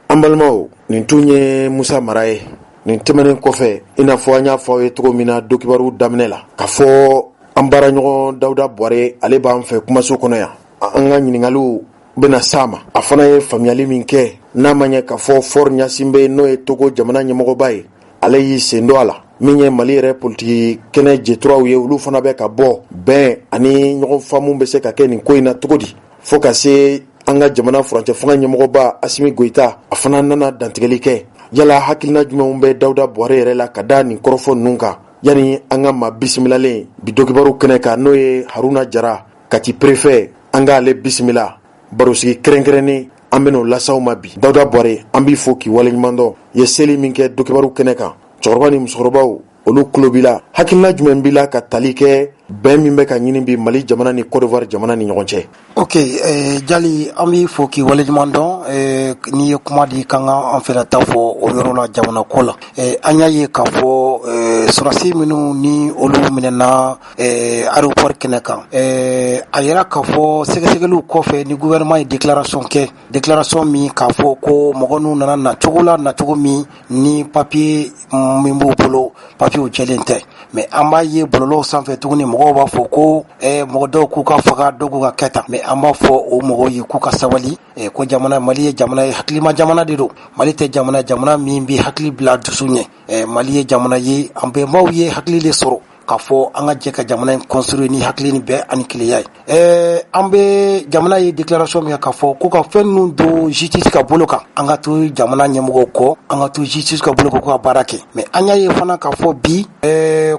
A: An balimaw nin tun ye Musa Mara ye nin tɛmɛnen kɔfɛ i n'a fɔ an y'a fɔ aw ye cogo min na dokibaru daminɛ la k'a fɔ an baaraɲɔgɔn Dawuda Bɔre ale b'an fɛ kumaso kɔnɔ yan an ka ɲininkaliw bena s'a ma a fana ye faamuyali min kɛ n'a ma ɲɛ k'a fɔ Fɔr Ɲasinbe n'o ye Togo jamana ɲɛmɔgɔba ye ale y'i sen don a la min ye Mali yɛrɛ politiki kɛnɛ jɛturaw ye olu fana bɛ ka bɔ bɛn ani ɲɔgɔn faamu bɛ se ka kɛ nin ko in na cogo di fo ka se an ka jamana furancɛ fanga ɲɛmɔgɔba Asimi Goita a fana nana dantigɛli kɛ yala hakilina jumɛnw bɛ Dawuda Bɔre yɛrɛ la ka da nin kɔrɔfɔ ninnu kan yani an ka maa bisimilalen bi dokibaru kɛnɛ kan n'o ye Haruna Jara Kati préfet an ka ale bisimila barosigi kɛrɛnkɛrɛnnen an bɛn'o lasaw ma bi Dawuda Bɔre an b'i fo k'i waleɲuman dɔn ye seli min kɛ dokibaru kɛnɛ kan cɛkɔrɔba ni musokɔrɔbaw olu kulo b'i la hakilina jumɛn b'i la ka tali kɛ bɛn min bɛ ka ɲini bi Mali jamana ni Côte d'Ivoire jamana ni ɲɔgɔn cɛ.
D: Ok, Jali an b'i fo k'i waleɲuman dɔn n'i ye kuma di kan an fɛnɛ ta fɔ o yɔrɔ la jamana ko la an y'a ye k'a fɔ sɔrɔdasi minnu ni olu minɛna aéroport kɛnɛ kan a yɛrɛ k'a fɔ sɛgɛsɛgɛliw kɔfɛ ni gouvernement ye déclaration min k'a fɔ ko mɔgɔ n'u nana nacogo la nacogo min ni papier min b'u bolo papier jɛlen tɛ mais an b'a ye bɔlɔlɔw sanfɛ tuguni mɔgɔw b'a fɔ ko mɔgɔ dɔw k'u ka faga dɔw k'u ka kɛta mais an b'a fɔ o mɔgɔw ye k'u ka sabali ko jamana Mali ye jamana ye hakilima jamana de don Mali tɛ jamana min bɛ hakili bila dusu ɲɛ Mali ye jamana ye an bɛnbaw ye hakili de sɔrɔ k'a fɔ an ka jɛ ka jamana in construire ni hakili ni bɛɛ ani kelenya ye an bɛ jamana ye déclaration min k'a fɔ ko ka fɛn ninnu don justice ka bolo kan an ka to jamana ɲɛmɔgɔw kɔ an ka to justice ka bolo kan ko ka baara kɛ mais an y'a ye fana k'a fɔ bi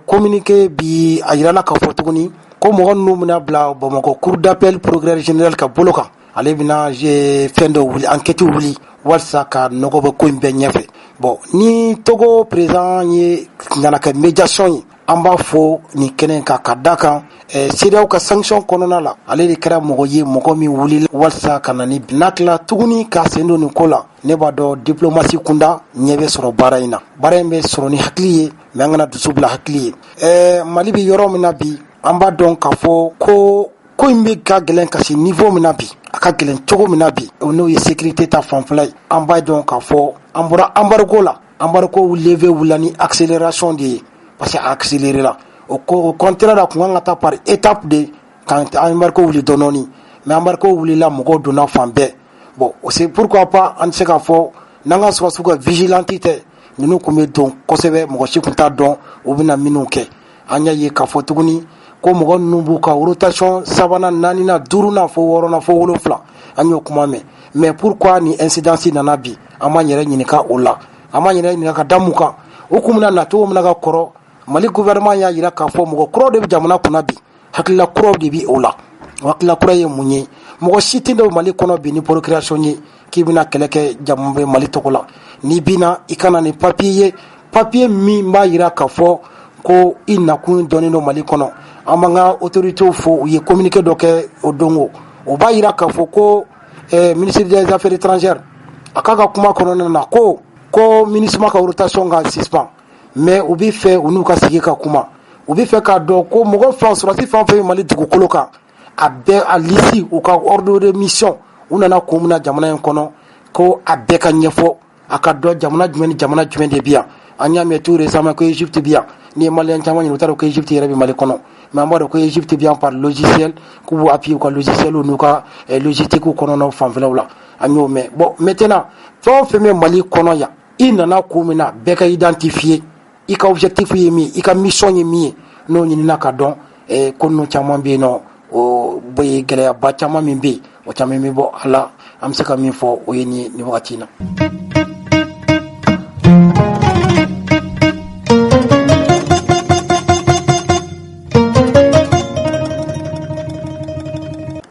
D: communiqué bi a yirala k'a fɔ tuguni ko mɔgɔ ninnu bɛna bila Bamakɔ cour d'appel procureur général ka bolo kan ale bɛna fɛn dɔ wuli enquête wuli walasa ka nɔgɔ bɛ ko in bɛɛ ɲɛfɛ bon ni Togo président ye nana kɛ médiation ye an b'a fɔ nin kɛnɛ kan ka da kan CEDEAO ka sanction kɔnɔna la ale de kɛra mɔgɔ ye mɔgɔ min wulila walasa ka na ni n'a tila tuguni k'a sen don nin ko la ne b'a dɔn diplomasi kunda ɲɛ bɛ sɔrɔ baara in na baara in bɛ sɔrɔ ni hakili ye mais an kana dusu bila hakili ye Mali bɛ yɔrɔ min na bi an b'a dɔn k'a fɔ ko in bɛ ka gɛlɛn ka se niveau min na bi a ka gɛlɛn cogo min na bi n'o ye sécurité ta fanfɛla ye an b'a dɔn k'a fɔ an bɔra embargo la embargo levé wula ni accélération de ye parce que a accéléré la au contraire la kun kan ka taa par étape de kan embargo wuli dɔɔni mais embargo wulila mɔgɔw donna fan bɛɛ bon c'est pourquoi pas an se ka fɔ n'anga sɔrɔsiw ka vigilante tɛ ninnu kun bɛ don kosɛbɛ mɔgɔ si kun t'a dɔn u bɛna minnu kɛ an y'a ye k'a fɔ tuguni ko mɔgɔ ninnu b'u ka rotation sabanan naaninan duurunan fo wɔɔrɔnan fo wolonfila an y'o kuma mɛn mais pourquoi ni incidence nana bi an m'an yɛrɛ ɲininka o la an m'an yɛrɛ ɲininka ka da mun kan o kun bɛna na cogo min na ka kɔrɔ Mali gouvernement y'a yira k'a fɔ mɔgɔ kuraw de bɛ jamana kunna bi hakilila kuraw de bi o la o hakilila kura ye mun ye mɔgɔ si tɛ dɔ Mali kɔnɔ bi ni procréation ye k'i bɛna kɛlɛ kɛ jamu bɛ Mali tɔgɔ la n'i bɛna i kana ni papier ye papier min b'a yira k'a fɔ ko i nakun dɔnnen don Mali kɔnɔ an b'an ka autorités fo u ye communiqué dɔ kɛ o don o b'a yira k'a fɔ ko ministre des affaires étrangères a ka kuma kɔnɔna na ko ministre ka rotation ka suspend mais u bɛ fɛ u n'u ka sigi ka kuma u bɛ fɛ k'a dɔn ko mɔgɔ fɛn sɔrɔsi fɛn o fɛn bɛ Mali dugukolo kan a bɛɛ a lisi u ka ordre de mission u nana kun min na jamana in kɔnɔ ko a bɛɛ ka ɲɛfɔ a ka dɔn jamana jumɛn ni jamana jumɛn de bɛ yan an y'a mɛn tout récemment ko Égypte bɛ yan ni ye maliyɛn caman ɲini u t'a dɔn ko Égypte yɛrɛ bɛ Mali kɔnɔ mais an b'a dɔn ko Égypte bɛ yan par logiciel k'u b'u appuyer u ka logiciel n'u ka logistique kɔnɔnaw fanfɛlaw la an y'o mɛn bon maintenant fɛn o fɛn bɛ Mali kɔnɔ yan i nana kun min na bɛɛ ka identifier i ka objectif ye min i ka mission ye min ye n'o ɲinina ka dɔn ko ninnu caman bɛ yen nɔ o gɛlɛyaba caman min bɛ yen o caman bɛ bɔ a la an bɛ se ka min fɔ o ye nin wagati in na.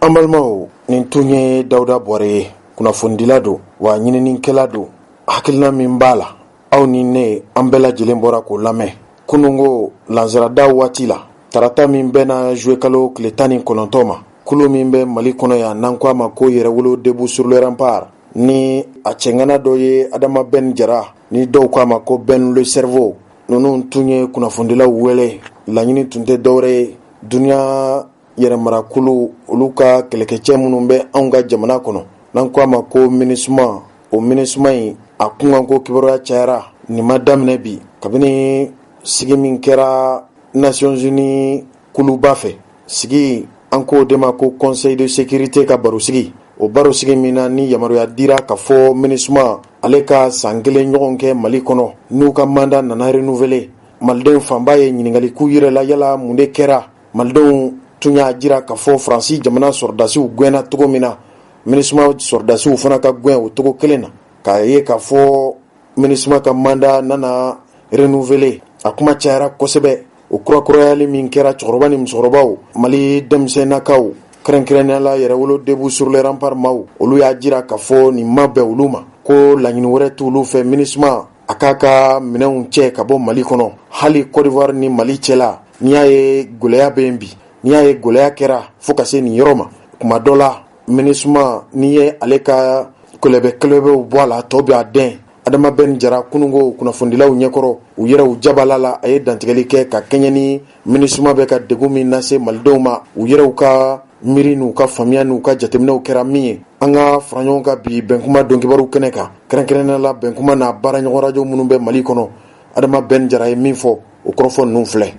A: An balimaw nin tun ye Dawuda Bɔre ye kunnafonidila don wa ɲininikɛla don hakilina min b'a la aw ni ne an bɛɛ lajɛlen bɔra k'o lamɛn kunungo lansarada waati la tarata min bɛna juwe kalo tile 19 ma kulu min bɛ Mali kɔnɔ yan n'an ko a ma ko yɛrɛwolo debout sur le rempart ni a cɛŋana dɔ ye Adama Ben Jara ni dɔw ko a ma ko Ben le cerveau ninnu tun ye kunnafonidilaw wele laɲini tun tɛ dɔwɛrɛ ye duniya yɛrɛmarakulu olu ka kɛlɛkɛcɛ minnu bɛ anw ka jamana kɔnɔ n'an ko a ma ko MINUSMA o MINUSMA in a kunkan ko kibaruya cayara nin ma daminɛ bi kabini sigi min kɛra Nations Unies kuluba fɛ sigi an k'o de ma ko Conseil de sécurité ka barosigi o barosigi min na ni yamaruya dira ka fɔ MINUSMA ale ka san 1 ɲɔgɔn kɛ Mali kɔnɔ n'u ka mandat nana renouveler malidenw fanba ye ɲininkali k'u yɛrɛ la yala mun de kɛra malidenw tun y'a jira ka fɔ Faransi jamana sɔrdasiw gɛnna cogo min na MINUSMA sɔrdasiw fana ka gɛn o cogo kelen na k'a ye k'a fɔ MINUSMA ka mandat nana renouveler a kuma cayara kosɛbɛ o kurakurayali min kɛra cɛkɔrɔba ni musokɔrɔbaw Mali denmisɛnnakaw kɛrɛnkɛrɛnnenya la yɛrɛwolo debout sur le rempart maw olu y'a jira k'a fɔ nin ma bɛn olu ma ko laɲini wɛrɛ t'olu fɛ MINUSMA a k'a ka minɛnw cɛ ka bɔ Mali kɔnɔ hali Côte d'Ivoire ni Mali cɛla n'i y'a ye gɛlɛya bɛ yen bi n'i y'a ye gɛlɛya kɛra fo ka se nin yɔrɔ ma kuma dɔ la MINUSMA n'i ye ale ka kɛlɛbɛw bɔ a la tɔ bɛ a dɛn Adama Ben Jara kunungo kunnafonidilaw ɲɛkɔrɔ u yɛrɛ u jabala la a ye dantigɛli kɛ ka kɛɲɛ ni MINUSMA bɛ ka degun min lase malidenw ma u yɛrɛw ka miiri n'u ka faamuya n'u ka jateminɛw kɛra min ye an ka fara ɲɔgɔn kan bi bɛnkuma dɔnkibaru kɛnɛ kan kɛrɛnkɛrɛnnenya la bɛnkuma n'a baara ɲɔgɔn radio minnu bɛ Mali kɔnɔ Adama Ben Jara ye min fɔ o kɔrɔfɔ ninnu filɛ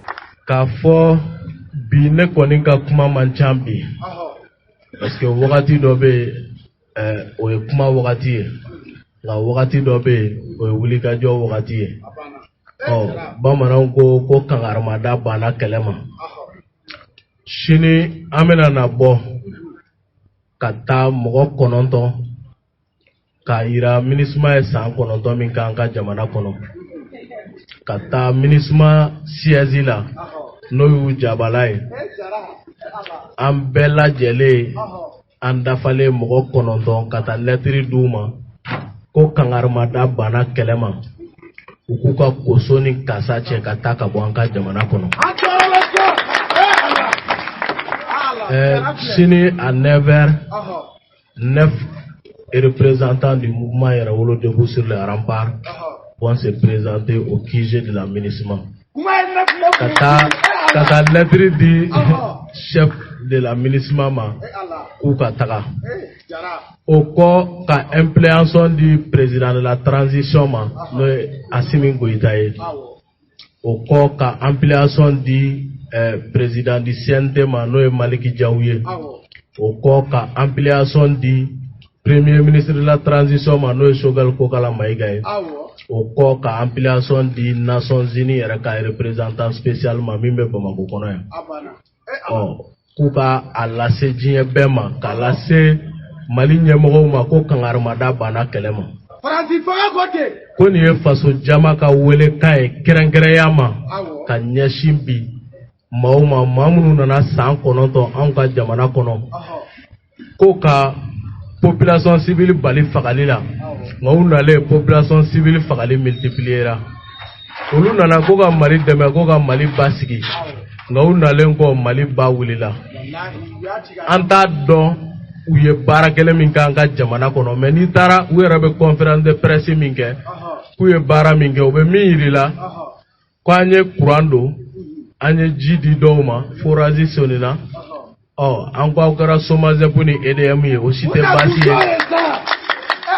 E: k'a fɔ bi ne kɔni ka kuma man ca bi parce que wagati dɔ bɛ o ye kuma wagati ye nka wagati dɔ bɛ o ye wulikajɔ wagati ye bamananw ko kangaramada banna kɛlɛ ma sini an bɛna na bɔ ka taa mɔgɔ 9 k'a yira MINUSMA ye san 9 min k'an ka jamana kɔnɔ ka taa MINUSMA siège la n'o y'u jabala ye an bɛɛ lajɛlen an dafalen mɔgɔ 9 ka taa lettre d'u ma ko kangaramada banna kɛlɛ ma u k'u ka koso ni kasa cɛ ka taa ka bɔ an ka jamana kɔnɔ sini à 9h 9 représentants du mouvement Yɛrɛwolo debout sur le rempart vont se présenter au QG de la MINUSMA ka taa lettre di chef de la MINUSMA ma k'u ka taga o kɔ ka impléation du président de la transition ma n'o ye Assimi Goïta ye o kɔ ka impléation di président du CNT ma n'o ye Maliki Diaw ye o kɔ ka impléation di premier ministre de la transition ma no Choguel Kokala Maïga o ko ka ampliation di Nations Unies era ka représentant spécial ma mimbe Bamako kono ya kuka alase jiye bema ka lase Mali nyemoko ma ko kangarmada bana kelema ko ni faso jama ka wele kai kerengereyama ka nyashin bi mauma mamunu nana san konoto an ka jamana kono ko ka population civile bali fagali la ngau nale population civile fagali multipliera olu nana ko ka Mali deme ko ka Mali basigi ngau nale ko Mali ba wulila anta don uye barakele min kan ka jamana kono mais ni tara u yɛrɛ bɛ conférence de presse min kɛ k'u ye baara min kɛ u bɛ min yirila ko an ye courant don an ye ji di dɔw ma forage sonnina an ko aw kɛra SOMAGEP ni EDM ye o si tɛ baasi ye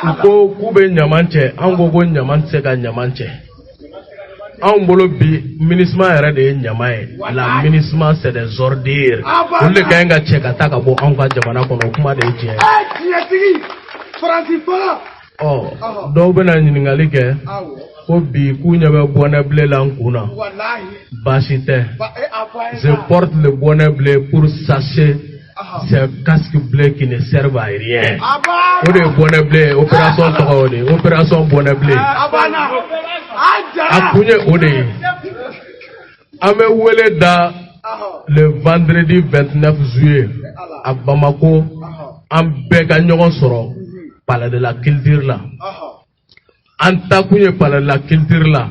E: u ko k'u bɛ ɲaman cɛ an ko ɲaman tɛ se ka ɲaman cɛ anw bolo bi MINUSMA yɛrɛ de ye ɲama ye la MINUSMA c'est des ordures olu de ka ɲi ka cɛ ka taa ka bɔ anw ka jamana kɔnɔ o kuma de ye tiɲɛ dɔw bɛna ɲininkali kɛ ko bi k'u ɲɛ bɛ bonnet bleu la n kun na baasi tɛ je porte le bonnet bleu pour sachet c'est casque bleu qui ne servent à rien o de ye bonnet bleu opération tɔgɔ o de opération bonnet bleu a kun ye o de ye an bɛ wele da le vendredi 29 juillet à Bamako an bɛɛ ka ɲɔgɔn sɔrɔ palais de la culture la an ta kun ye palais de la culture la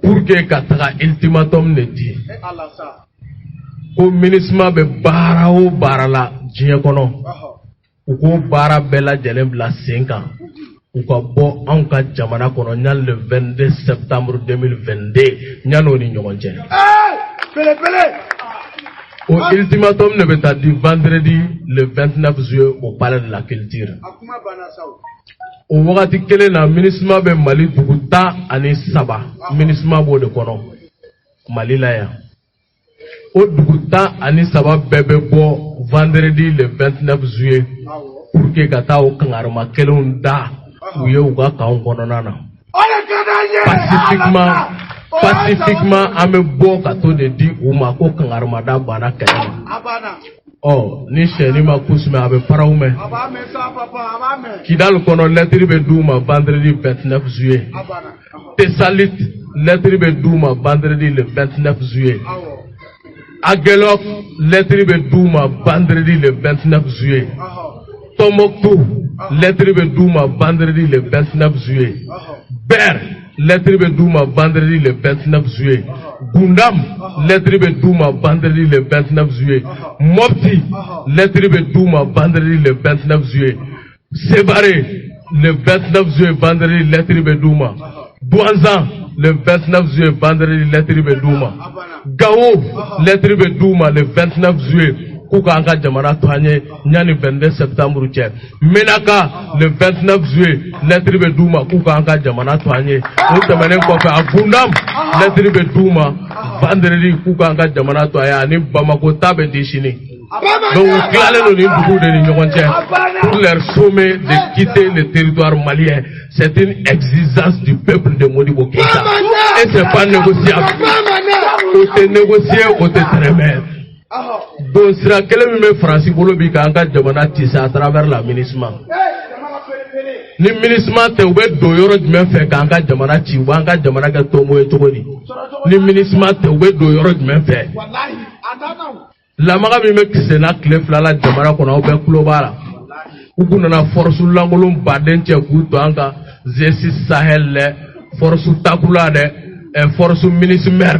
E: pour que ka taga ultimatum de di ko MINUSMA bɛ baara o baara la diɲɛ kɔnɔ u ko baara bɛɛ lajɛlen bila sen kan u ka bɔ anw ka jamana kɔnɔ ɲan le 22 septembre 2022 ɲan'o ni ɲɔgɔn cɛ o ultimatum ne bɛ taa di vendredi le 29 juillet au palais de la culture o wagati kelen na MINUSMA bɛ Mali dugu 13 MINUSMA b'o de kɔnɔ Mali la yan o dugu 13 bɛɛ bɛ bɔ vendredi le 29 juillet pour que ka taa o kangarima kelenw da u ye u ka kanw kɔnɔna na pacifiquement an bɛ bɔ ka to de di u ma ko kangarimada banna kɛlɛ ni sɛni ma kusumɛ a bɛ paraw mɛn Kidal kɔnɔ lettre bɛ d'u ma vendredi 29 juillet Tessalit lettre bɛ d'u ma vendredi le 29 juillet Aguelok lettre bɛ d'u ma vendredi le 29 juillet Tombouctou lettre bɛ d'u ma vendredi le 29 juillet Ber lettre bɛ d'u ma vendredi le 29 juillet Gundam lettre bɛ d'u ma vendredi le 29 juillet Mopti lettre bɛ d'u ma vendredi le 29 juillet Sévaré le 29 juillet vendredi lettre bɛ d'u ma Douanzan le 29 juillet vendredi lettre bɛ d'u ma Gao lettre bɛ d'u ma le 29 juillet k'u k'an ka jamana to an ye ɲani 22 septembre cɛ Menaka le 29 juillet lettre bɛ d'u ma k'u k'an ka jamana to an ye o tɛmɛnen kɔfɛ a Gundam lettre bɛ d'u ma vendredi k'u k'an ka jamana to an ye ani Bamako ta bɛ di sini donc u tilalen don nin duguw de ni ɲɔgɔn cɛ pour leur sommet de quitter le territoire malien c'est une exigence du peuple de Modibo Keïta et c'est pas négociable o tɛ négocier o tɛ tɛrɛmɛ donc sira kelen min bɛ Faransi bolo bi k'an ka jamana tisse à travers la MINUSMA ni MINUSMA tɛ u bɛ don yɔrɔ jumɛn fɛ k'an ka jamana ci u b'an ka jamana kɛ tomo ye cogo di ni MINUSMA tɛ u bɛ don yɔrɔ jumɛn fɛ lamaga min bɛ kisɛ na tile 2 la jamana kɔnɔ aw bɛɛ tulo b'a la u kun nana force lankolon baden cɛ k'u to an ka G6 Sahel lɛ force Takula dɛ force MINUSMA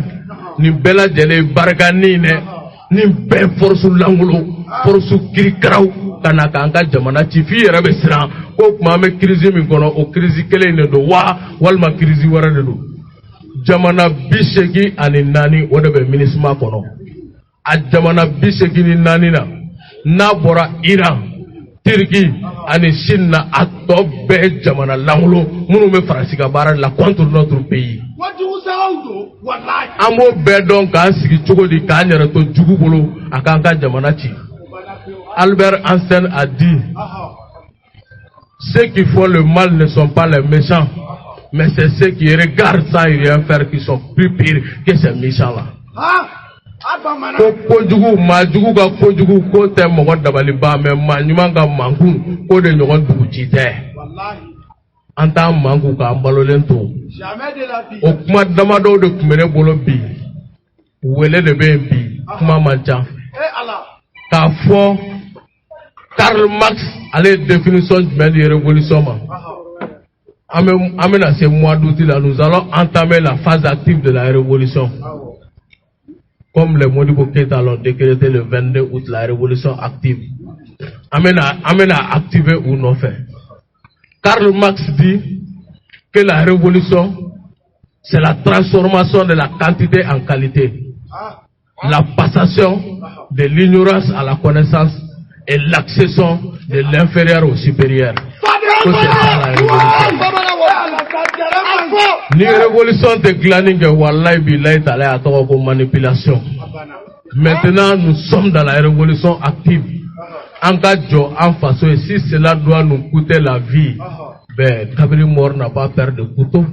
E: nin bɛɛ lajɛlen barikani dɛ nin bɛɛ force lankolon force kirikaraw ka na k'an ka jamana ci f'i yɛrɛ bɛ siran ko tuma an bɛ crise min kɔnɔ o crise kelen de don wa walima crise wɛrɛ de don jamana 84 o de bɛ MINUSMA kɔnɔ a jamana 84 na n'a bɔra Iran Turki ani Chine na a tɔ bɛɛ jamana lankolon minnu bɛ Faransi ka baara la contre notre pays an b'o bɛɛ dɔn k'an sigi cogo di k'an yɛrɛ to jugu bolo a k'an ka jamana ci Albert Einstein a dit Ceux qui font le mal ne sont pas les méchants, mais c'est ceux qui regardent sans rien faire qui sont plus pires que ces méchants-là. Ko jugu ma jugu ka ko jugu ko te mo dabali ba me ma nyuma ga mangu ko de nyogon dugu jite anta mangu ka mbalolen to jamais de la vie o kuma dama do de kumene bolo bi wele de be bi kuma mancha ta fo Karl Marx allait définition de révolution ma amena ce mois d'août là nous allons entamer la phase active de la révolution. Comme les Modibo Keïta l'ont décrété le 22 août, la révolution active. Amène à activer ou non fait. Karl Marx dit que la révolution, c'est la transformation de la quantité en qualité. La passation de l'ignorance à la connaissance et l'accession de l'inférieur au supérieur. C'est ça la révolution. Ni révolution de glaning wallahi billahi ta'ala atoko ko manipulation. Maintenant nous sommes dans la révolution active. Engageons en face et si cela doit nous coûter la vie, ben Kabili Mor n'a pas peur de couteau.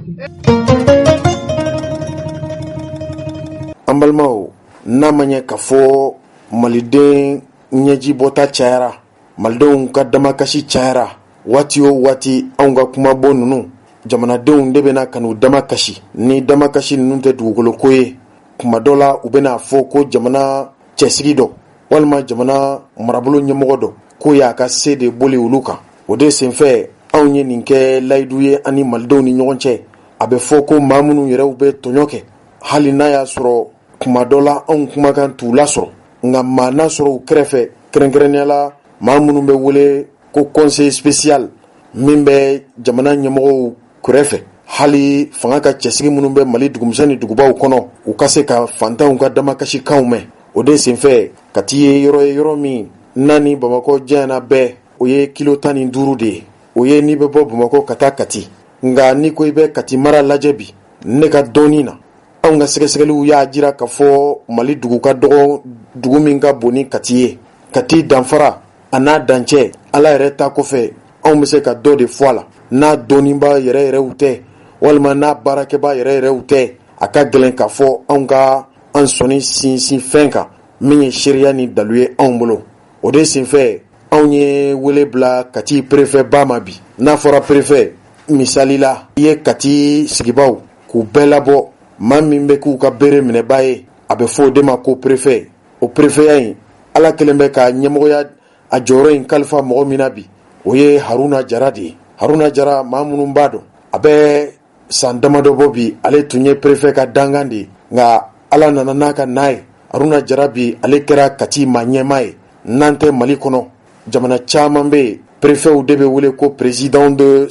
A: Ambalmao namanya kafo maliden nyeji bota chaira maldon kadama kashi chaira wati o wati aunga kuma bonunu jamanadenw de bena kanu dama kashi ni dama kashi ninnu tɛ dugukolo ko ye kuma dɔ la u bena fɔ ko jamana cɛsigi dɔ walima jamana marabolo ɲɛmɔgɔ dɔ ko y'a ka se de boli olu kan o de senfɛ anw ye nin kɛ layidu ye ani malidenw ni ɲɔgɔn cɛ a bɛ fɔ ko maa minnu yɛrɛw bɛ tɔɲɔ kɛ hali n'a y'a sɔrɔ kuma dɔ la anw kumakan t'u lasɔrɔ nka maa n'a sɔrɔ u kɛrɛfɛ kɛrɛnkɛrɛnnenya la maa minnu bɛ wele ko conseil spécial min bɛ jamana ɲɛmɔgɔw kɛrɛfɛ hali fanga ka cɛsigi minnu bɛ mali dugumisa ni dugubaw kɔnɔ u ka se ka fantanw ka damakasikanw mɛn o de senfɛ Kati ye yɔrɔ min nani Bamakɔ jɛna bɛɛ o ye kilo 15 de ye o ye ni bɛ bɔ Bamakɔ ka taa Kati nga ni ko i bɛ Kati mara lajɛ bi ne ka dɔɔni na anw ka sɛgɛsɛgɛliw y'a jira ka fɔ Mali dugu ka dɔgɔ dugu min ka bon ni Kati ye Kati danfara a n'a dancɛ Ala yɛrɛ ta kɔfɛ anw bɛ se ka dɔ de fɔ a la n'a dɔɔniba yɛrɛw tɛ walima n'a baarakɛba yɛrɛw tɛ a ka gɛlɛn ka fɔ anw ka an sɔnni sinsin fɛn kan min ye seereya ni dalu ye anw bolo o de senfɛ anw ye wele bila Kati préfet ba ma bi n'a fɔra préfet misali la i ye Kati sigibaw k'u bɛɛ labɔ maa min bɛ k'u ka bere minɛba ye a bɛ fɔ o de ma ko préfet o préfeya in Ala kelen bɛ ka ɲɛmɔgɔya a jɔyɔrɔ in kalifa mɔgɔ min na bi o ye Haruna Jara de ye Haruna Jara maa minnu b'a dɔn a bɛ san damadɔ bɔ bi ale tun ye préfet ka dangan de ye nka Ala nana n'a ka n'a ye Haruna Jara bi ale kɛra Kati maa ɲɛmaa ye n'an tɛ Mali kɔnɔ jamana caman bɛ yen préfetw de bɛ wele ko président de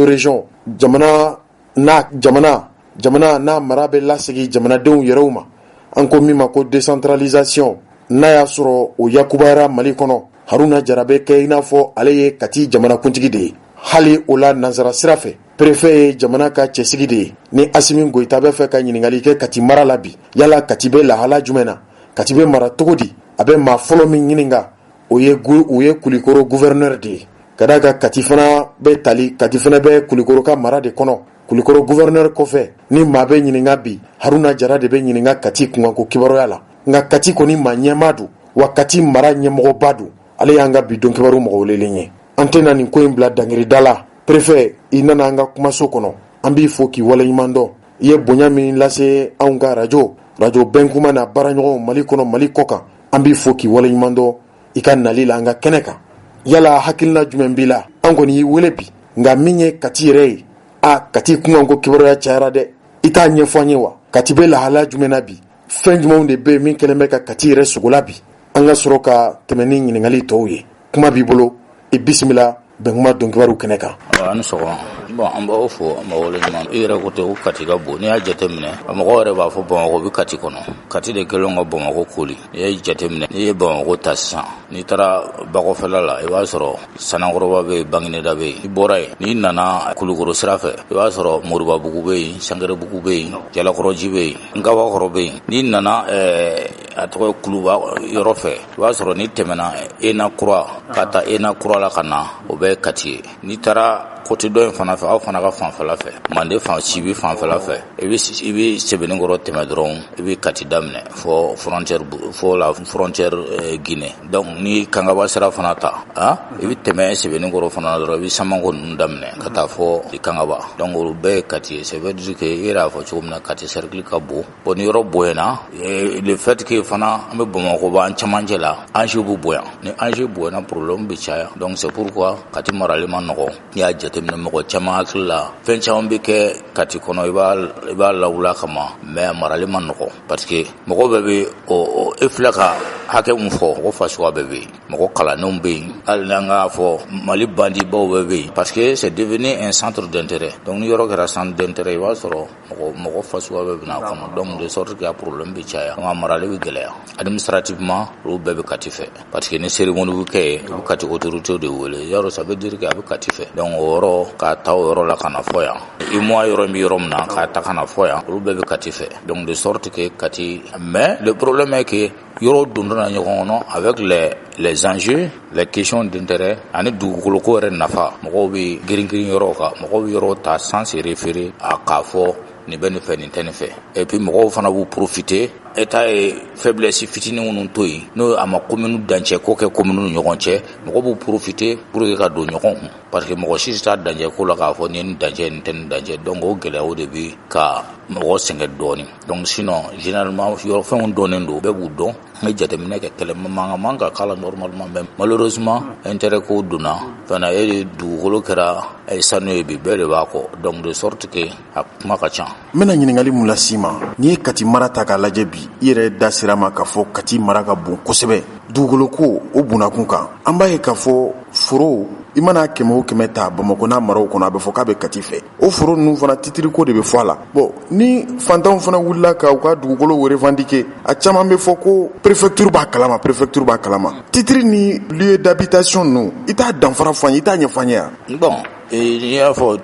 A: région jamana n'a mara bɛ lasegin jamanadenw yɛrɛw ma an ko min ma ko décentralisation n'a y'a sɔrɔ o yakubayara Mali kɔnɔ Haruna Jara bɛ kɛ i n'a fɔ ale ye Kati jamanakuntigi de ye hali o la nansara sira fɛ préfet ye jamana ka cɛsigi de ye ni Asimi Goyita bɛ fɛ ka ɲininkali kɛ Kati mara la bi yala Kati bɛ lahala jumɛn na Kati bɛ mara cogo di a bɛ maa fɔlɔ min ɲininka o ye Kulikoro gouverneur de ye ka da ka Kati fana bɛ tali Kati fana bɛ Kulikoro ka mara de kɔnɔ Kulikoro gouverneur kɔfɛ ni maa bɛ ɲininka bi Haruna Jara de bɛ ɲininka Kati kunkanko kibaruya la nka Kati kɔni maa ɲɛmaa don wa Kati mara ɲɛmɔgɔba don ale y'an ka bi don kibaru mɔgɔ welelen ye an tɛna nin ko in bila dangirida la préfet i nana an ka kumaso kɔnɔ an b'i fo k'i waleɲuman dɔn i ye bonya min lase anw ka radio bɛnkuma n'a baaraɲɔgɔnw Mali kɔnɔ Mali kɔ kan an b'i fo k'i waleɲuman dɔn i ka nali la an ka kɛnɛ kan yala hakilina jumɛn b'i la an kɔni y'i wele bi nka min ye Kati yɛrɛ ye Kati kunkanko kibaruya cayara dɛ i t'a ɲɛfɔ an ye wa Kati bɛ lahala jumɛn na bi fɛn jumɛnw de bɛ yen min kɛlen bɛ ka Kati yɛrɛ sogola bi an ka sɔrɔ ka tɛmɛ ni ɲininkali tɔw ye kuma b'i bolo i bisimila bɛnkuma don kibaru kɛnɛ kan
F: ani sɔgɔma bon an b'aw fo an b'aw waleɲuman i yɛrɛ ko ten ko Kati ka bon n'i y'a jateminɛ mɔgɔw yɛrɛ b'a fɔ Bamakɔ bɛ Kati kɔnɔ Kati de kɛlen ka Bamakɔ koli n'i ye jateminɛ n'i ye Bamakɔ ta sisan n'i taara Bakɔfɛla la i b'a sɔrɔ Sanakɔrɔba bɛ yen Bangineda bɛ yen i bɔra yen n'i nana Kulikoro sira fɛ i b'a sɔrɔ Moribabugu bɛ yen Sangerebugu bɛ yen Jalakɔrɔji bɛ yen Nkabakɔrɔ bɛ yen n'i nana a tɔgɔ kuluba yɔrɔ fɛ i b'a sɔrɔ ni tɛmɛna ENA kura ka taa ENA kura la ka na o bɛ Kati ye n'i taara côté dɔ in fana fɛ aw fana ka fanfɛla fɛ Mande fan Sibi fanfɛla fɛ i bɛ Sɛbɛnnikɔrɔ tɛmɛ dɔrɔn i bɛ Kati daminɛ fɔ la frontière Guinée donc ni Kangaba sira fana ta i bɛ tɛmɛ Sɛbɛnnikɔrɔ fana dɔrɔn i bɛ Samango ninnu daminɛ ka taa fɔ Kangaba donc o bɛɛ ye Kati ye ça veut dire que i yɛrɛ y'a fɔ cogo min na Kati cercle ka bon ni yɔrɔ bonyana le fait que fana an bɛ Bamakɔ b'an cɛmancɛ la enjeu bɛ bonya ni enjeu bonyana problème bɛ caya donc c'est pourquoi Kati marali ma nɔgɔ n'i y'a jateminɛ mɔgɔ caman hakili la fɛn caman bɛ kɛ Kati kɔnɔ i b'a lawula kama mais marali ma nɔgɔ parce que mɔgɔ bɛɛ bɛ e filɛ ka hakɛ mun fɔ mɔgɔ fasuguya bɛɛ bɛ yen mɔgɔ kalannenw bɛ yen hali n'an k'a fɔ Mali bandibaw bɛɛ bɛ yen parce que c'est devenu un centre d'intérêt donc ni yɔrɔ kɛra centre d'intérêt i b'a sɔrɔ mɔgɔ fasuguya bɛɛ bɛna kɔnɔ donc de sorte que a problème bɛ caya donc a marali bɛ gɛlɛya administrativement olu bɛɛ bɛ Kati fɛ parce que ni cérémonie bɛ kɛ yen u bɛ Kati autorités de wele yɔrɔ ça veut dire que a bɛ Kati fɛ donc o yɔrɔ k'a ta o yɔrɔ la ka na fɔ yan i mois yɔrɔ min yɔrɔ min na k'a ta ka na fɔ yan olu bɛɛ bɛ Kati fɛ donc de sorte que Kati mais le problème est que yɔrɔ donna ɲɔgɔn kɔnɔ avec les enjeux les questions d'intérêt ani dugukoloko yɛrɛ nafa mɔgɔw bɛ girin-girin yɔrɔ kan mɔgɔw bɛ yɔrɔ ta sans se référer à k'a fɔ nin bɛ nin fɛ nin tɛ nin fɛ et puis mɔgɔw fana b'u profiter État ye faiblesse fitinin minnu to yen n'o a ma commune dancɛ ko kɛ commune ni ɲɔgɔn cɛ mɔgɔw b'u profiter pour que ka don ɲɔgɔn kun parce que mɔgɔ si tɛ taa dancɛ ko la k'a fɔ nin ye nin dancɛ nin tɛ nin dancɛ donc o gɛlɛyaw de bɛ ka mɔgɔ sɛgɛn dɔɔnin donc sinon généralement yɔrɔ fɛnw dɔnnen don bɛɛ b'u dɔn n bɛ jateminɛ kɛ kɛlɛ man ka k'a la normalement mais malheureusement intérêt ko donna fana e dugukolo kɛra sanu ye bi bɛɛ de b'a kɔ donc de sorte que a kuma ka ca.
A: N bɛna ɲininkali mun las'i ma n'i ye Kati mara ta k'a lajɛ bi i yɛrɛ da sera ma k'a fɔ Kati mara ka bon kosɛbɛ dugukolo ko o bonnakun kan an b'a ye k'a fɔ foro i mana 100 o 100 ta Bamakɔ n'a maraw kɔnɔ a bɛ fɔ k'a bɛ Kati fɛ o foro ninnu fana titiri ko de bɛ fɔ a la bon ni fantanw fana wulila ka u ka dugukolo revendiquer a caman bɛ fɔ ko préfecture b'a kalama titiri ni lieu d'habitation ninnu i t'a danfara fɔ an ye i t'a ɲɛfɔ an ye yan.
F: Bon n'i y'a fɔ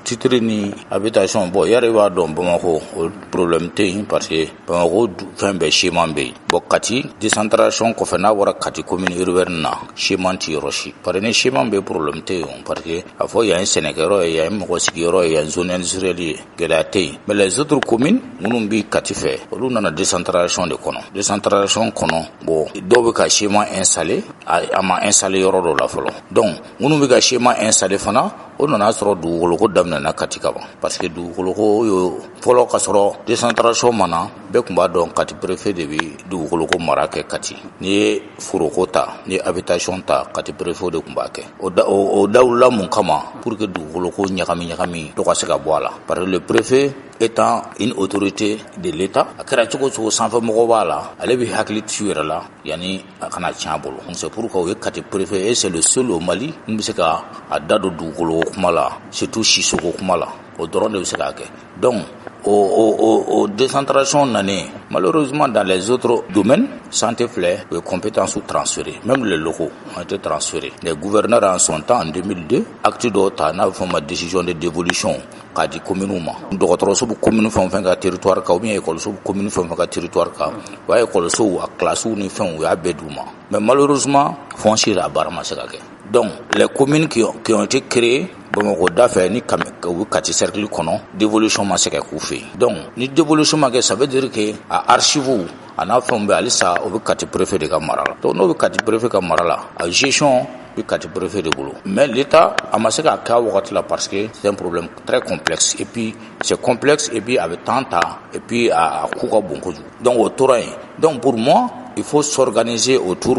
F: titre ni habitation bon yɛrɛ b'a dɔn Bamakɔ o problème tɛ yen parce que Bamakɔ fɛn bɛɛ schéma bɛ yen bon Kati décentralisation kɔfɛ n'a bɔra Kati commune urbaine na schéma tɛ yɔrɔ si parce que ni schéma bɛ problème tɛ yen parce que a fɔ yan ye sɛnɛkɛyɔrɔ ye yan ye mɔgɔ sigiyɔrɔ ye yan zone industrielle ye gɛlɛya tɛ yen mais les autres communes minnu bɛ Kati fɛ olu nana décentralisation de kɔnɔ décentralisation kɔnɔ bon dɔw bɛ ka schéma installer a ma installer yɔrɔ dɔ la fɔlɔ donc minnu bɛ ka schéma installer fana o nana sɔrɔ dugukolo daminɛna Kati ka ban parce que dugukolo yo fɔlɔ ka sɔrɔ décentralisation mana bɛɛ tun b'a dɔn Kati préfet de bɛ dugukolo mara kɛ Kati n'i ye foroko ta ni habitation ta Kati préfet de tun b'a kɛ o dawula mun kama pour que dugukolo ɲagami dɔ ka se ka bɔ a la parce que le préfet étant une autorité de l'État a kɛra cogo sanfɛ mɔgɔ b'a la ale bɛ hakili tu yɛrɛ la yani a kana tiɲɛ a bolo donc c'est pourquoi o ye Kati préfet et c'est le seul au Mali min bɛ se ka a da don dugukolo kuma la surtout Sisoko kuma la o dɔrɔn de bɛ se k'a kɛ donc au décentralisation nanen malheureusement dans les autres domaines santé filɛ o ye compétences transférées même les locaux ont été transférés les gouverneurs en son temps en 2002 acte dɔw ta n'a bɛ fɔ ma décision de dévolution k'a di communes ma dɔgɔtɔrɔso bɛ commune fɛn o fɛn ka territoire kan ou bien école bɛ commune fɛn o fɛn ka territoire kan o y'a écolosow a classes ni fɛnw o y'a bɛɛ d'u ma mais malheureusement foncier a baara ma se ka kɛ donc les communes qui ont été créées Bamakɔ da fɛ ni Kati cercle kɔnɔ dévolution ma se ka k'u fɛ yen donc ni dévolution ma kɛ ça veut dire que a archives a n'a fɛnw bɛ halisa o bɛ Kati préfet de ka mara la donc n'o bɛ Kati préfet ka mara la a gestion bɛ Kati préfet de bolo mais l'État a ma se k'a kɛ a wagati la parce que c'est un problème très complexe et puis c'est complexe et puis a bɛ temps ta et puis a ko ka bon kojugu donc o tora yen donc pour moi il faut s'organiser autour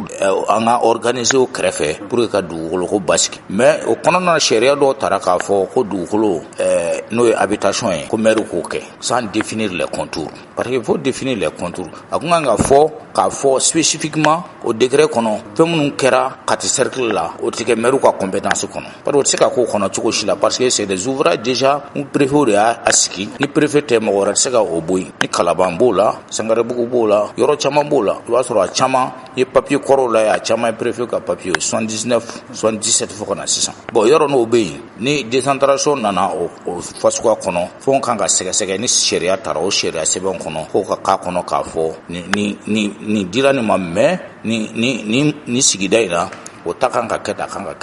F: an ka organiser o kɛrɛfɛ pour que ka dugukolo ko basigi mais o kɔnɔna na sariya dɔw tara k'a fɔ ko dugukolo n'o ye habitation ye ko maire k'o kɛ sans définir les contours parce que il faut définir les contours a kun kan k'a fɔ spécifiquement o décret kɔnɔ fɛn minnu kɛra Kati cercle la o tɛ kɛ maire ka compétence kɔnɔ parce que o tɛ se ka k'o kɔnɔ cogo si la parce que c'est des ouvrages déjà ni préfet de y'a sigi ni préfet tɛ mɔgɔ wɛrɛ tɛ se ka o bɔ yen ni Kalaban b'o la Sangarebugu b'o la yɔrɔ caman b'o la sɔrɔ a caman ye papier kɔrɔw la a caman ye préfet ka papier 79 77 fo kana sisan bon yɔrɔ n'o bɛ yen ni décentralisation nana o fasuguya kɔnɔ fo kan ka sɛgɛsɛgɛ ni sariya tara o sariya sɛbɛn kɔnɔ fo ka k'a kɔnɔ k'a fɔ ni dira nin ma mais ni sigida in na o ta kan ka kɛ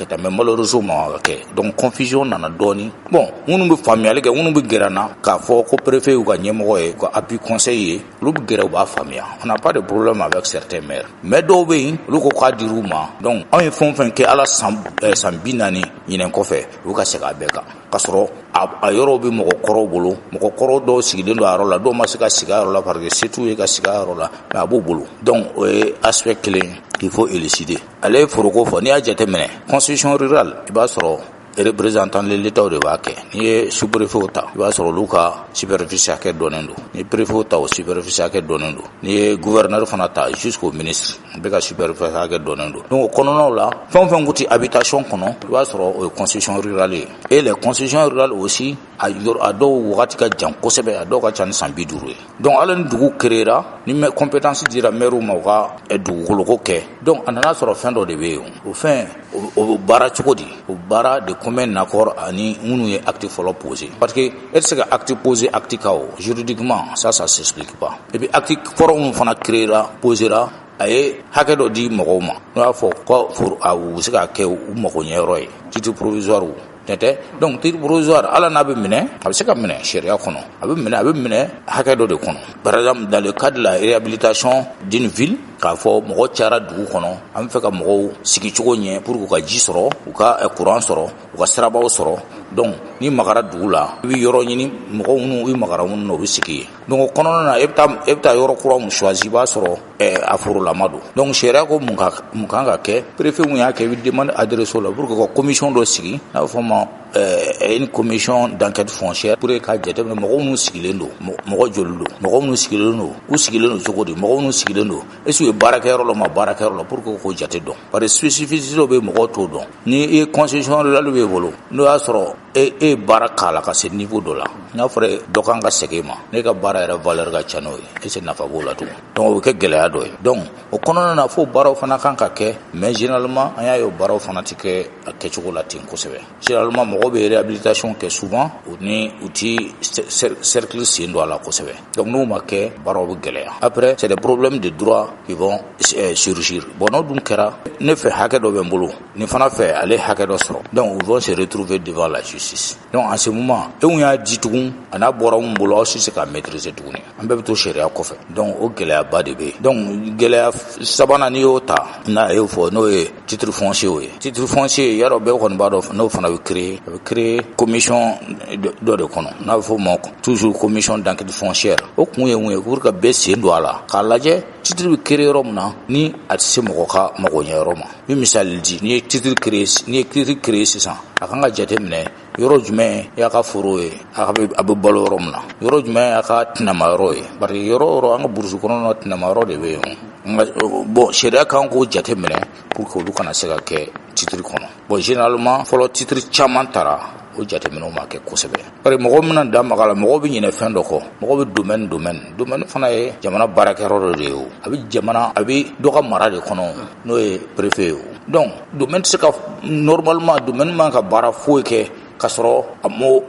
F: ta mais malheureusement ma ka kɛ donc confusion nana dɔɔni bon minnu bɛ faamuyali kɛ minnu bɛ gɛrɛ na k'a fɔ ko préfet y'u ka ɲɛmɔgɔ ye ko appui conseil ye olu bɛ gɛrɛ u b'a faamuya on n'a pas de problème avec certains maires mais dɔw bɛ yen olu ko k'a dir'u ma donc anw ye fɛn o fɛn kɛ ala san 40 ɲinɛn kɔfɛ u ka segin a bɛɛ kan k'a sɔrɔ a yɔrɔ bɛ mɔgɔkɔrɔw bolo mɔgɔkɔrɔ dɔw sigilen don a yɔrɔ la dɔw ma se ka sigi a yɔrɔ la parce que c'est tout ye ka sigi a yɔrɔ la mais a b'u bolo donc o ye aspect kelen il faut élucider ale ye foroko fɔ n'i y'a jateminɛ constitution rurale i b'a sɔrɔ représentant de l'État de b'a kɛ n'i ye sous-préfet ta i b'a sɔrɔ olu ka superficie hakɛ dɔnnen don ni préfet ta o superficie hakɛ dɔnnen don n'i ye gouverneur fana ta jusqu'au ministre bɛ ka superficie hakɛ dɔnnen don donc o kɔnɔnaw la fɛn o fɛn ko ti habitation kɔnɔ i b'a sɔrɔ o ye constitution rurale ye et les constitutions rurales aussi a dɔw wagati ka jan kosɛbɛ a dɔw ka ca ni san 50 ye donc ala ni dugu créera ni compétence dira maire ma u ka dugukoloko kɛ donc a nana sɔrɔ fɛn dɔ de bɛ yen o fɛn o baara cogo di o baara de commun accord ani minnu ye acte fɔlɔ posé parce que e tɛ se ka acte posé acte ka o juridiquement ça s'explique pas et puis acte fɔlɔ minnu fana créera posera a ye hakɛ dɔ di mɔgɔw ma n'o y'a fɔ ko a bɛ se ka kɛ u magoɲɛyɔrɔ ye titre provisoire tɛtɛ donc titre provisoire ala n'a bɛ minɛ a bɛ se ka minɛ sariya kɔnɔ a bɛ minɛ hakɛ dɔ de kɔnɔ par exemple dans le cadre de la réhabilitation d'une ville k'a fɔ mɔgɔ cayara dugu kɔnɔ an bɛ fɛ ka mɔgɔw sigi cogo ɲɛ pour que u ka ji sɔrɔ u ka courant sɔrɔ u ka sirabaw sɔrɔ donc ni magara dugu la i bɛ yɔrɔ ɲini mɔgɔ minnu i magara minnu na u bɛ sigi yen donc o kɔnɔna na e bɛ taa yɔrɔ kura min choisi i b'a sɔrɔ a forolama don donc sariya ko mun kan ka kɛ préfet mun y'a kɛ i bɛ demande adressé o la pour que ka commission dɔ sigi n'a bɛ fɔ ma une commission d'enquête foncière pour ka jateminɛ mɔgɔ minnu sigilen don mɔgɔ joli don mɔgɔ minnu sigilen don u sigilen don cogo di mɔgɔ minnu sigilen don est-ce que baarakɛyɔrɔ la ma baarakɛyɔrɔ la pour que k'o jate dɔn parce que spécificité dɔ bɛ mɔgɔw t'o dɔn ni e constitution rurale b'e bolo n'o y'a sɔrɔ e ye baara k'a la ka se niveau dɔ la n'a fɔra dɔ kan ka segin e ma ne ka baara yɛrɛ valeur ka ca n'o ye est-ce que nafa b'o la tugun donc o bɛ kɛ gɛlɛya dɔ ye donc o kɔnɔna na fo baaraw fana kan ka kɛ mais généralement an y'a ye o baaraw fana tɛ kɛ a kɛcogo la ten kosɛbɛ généralement mɔgɔw bɛ réhabilitation kɛ souvent u ti cercle sen don a la kosɛbɛ donc n'o ma kɛ baaraw bɛ gɛlɛya après c'est des problèmes de droit qui vont surgir bon n'o dun kɛra ne fɛ hakɛ dɔ bɛ n bolo nin fana fɛ ale hakɛ dɔ sɔrɔ donc ils vont se retrouver devant la justice donc en ce moment e mun y'a di tugun a n'a bɔra mun bolo aw si se ka maîtriser tuguni an bɛɛ bɛ to sariya kɔfɛ donc o gɛlɛyaba de bɛ yen donc gɛlɛya sabanan n'i y'o ta n'a y'o fɔ n'o ye titre foncier ye titre foncier yɔrɔ bɛɛ kɔni b'a dɔn n'o fana bɛ créer commission dɔ de kɔnɔ n'a bɛ fɔ o ma toujours commission d'enquête foncière o kun ye mun ye pour que bɛɛ sen don a la k'a lajɛ titre bɛ créer yɔrɔ min na ni a tɛ se mɔgɔ ka magoɲɛyɔrɔ ma ni misali di n'i ye titre créer sisan a kan ka jateminɛ yɔrɔ jumɛn y'a ka foro ye a bɛ balo yɔrɔ min na yɔrɔ jumɛn y'a ka tɛnɛma yɔrɔ ye parce que yɔrɔ an ka burusi kɔnɔna na tɛnɛma yɔrɔ de bɛ yen bon sariya kan k'o jateminɛ pour que olu kana se ka kɛ titre kɔnɔ bon généralement fɔlɔ titre caman tara o jateminɛw ma kɛ kosɛbɛ parce que mɔgɔ mina da maga la mɔgɔ bɛ ɲinɛ fɛn dɔ kɔ mɔgɔ bɛ domaine fana ye jamana baarakɛyɔrɔ dɔ de ye o a bɛ dɔ ka mara de kɔnɔ n'o ye préfet ye o donc domaine tɛ se ka normalement domaine man ka baara foyi kɛ k'a sɔrɔ a m'o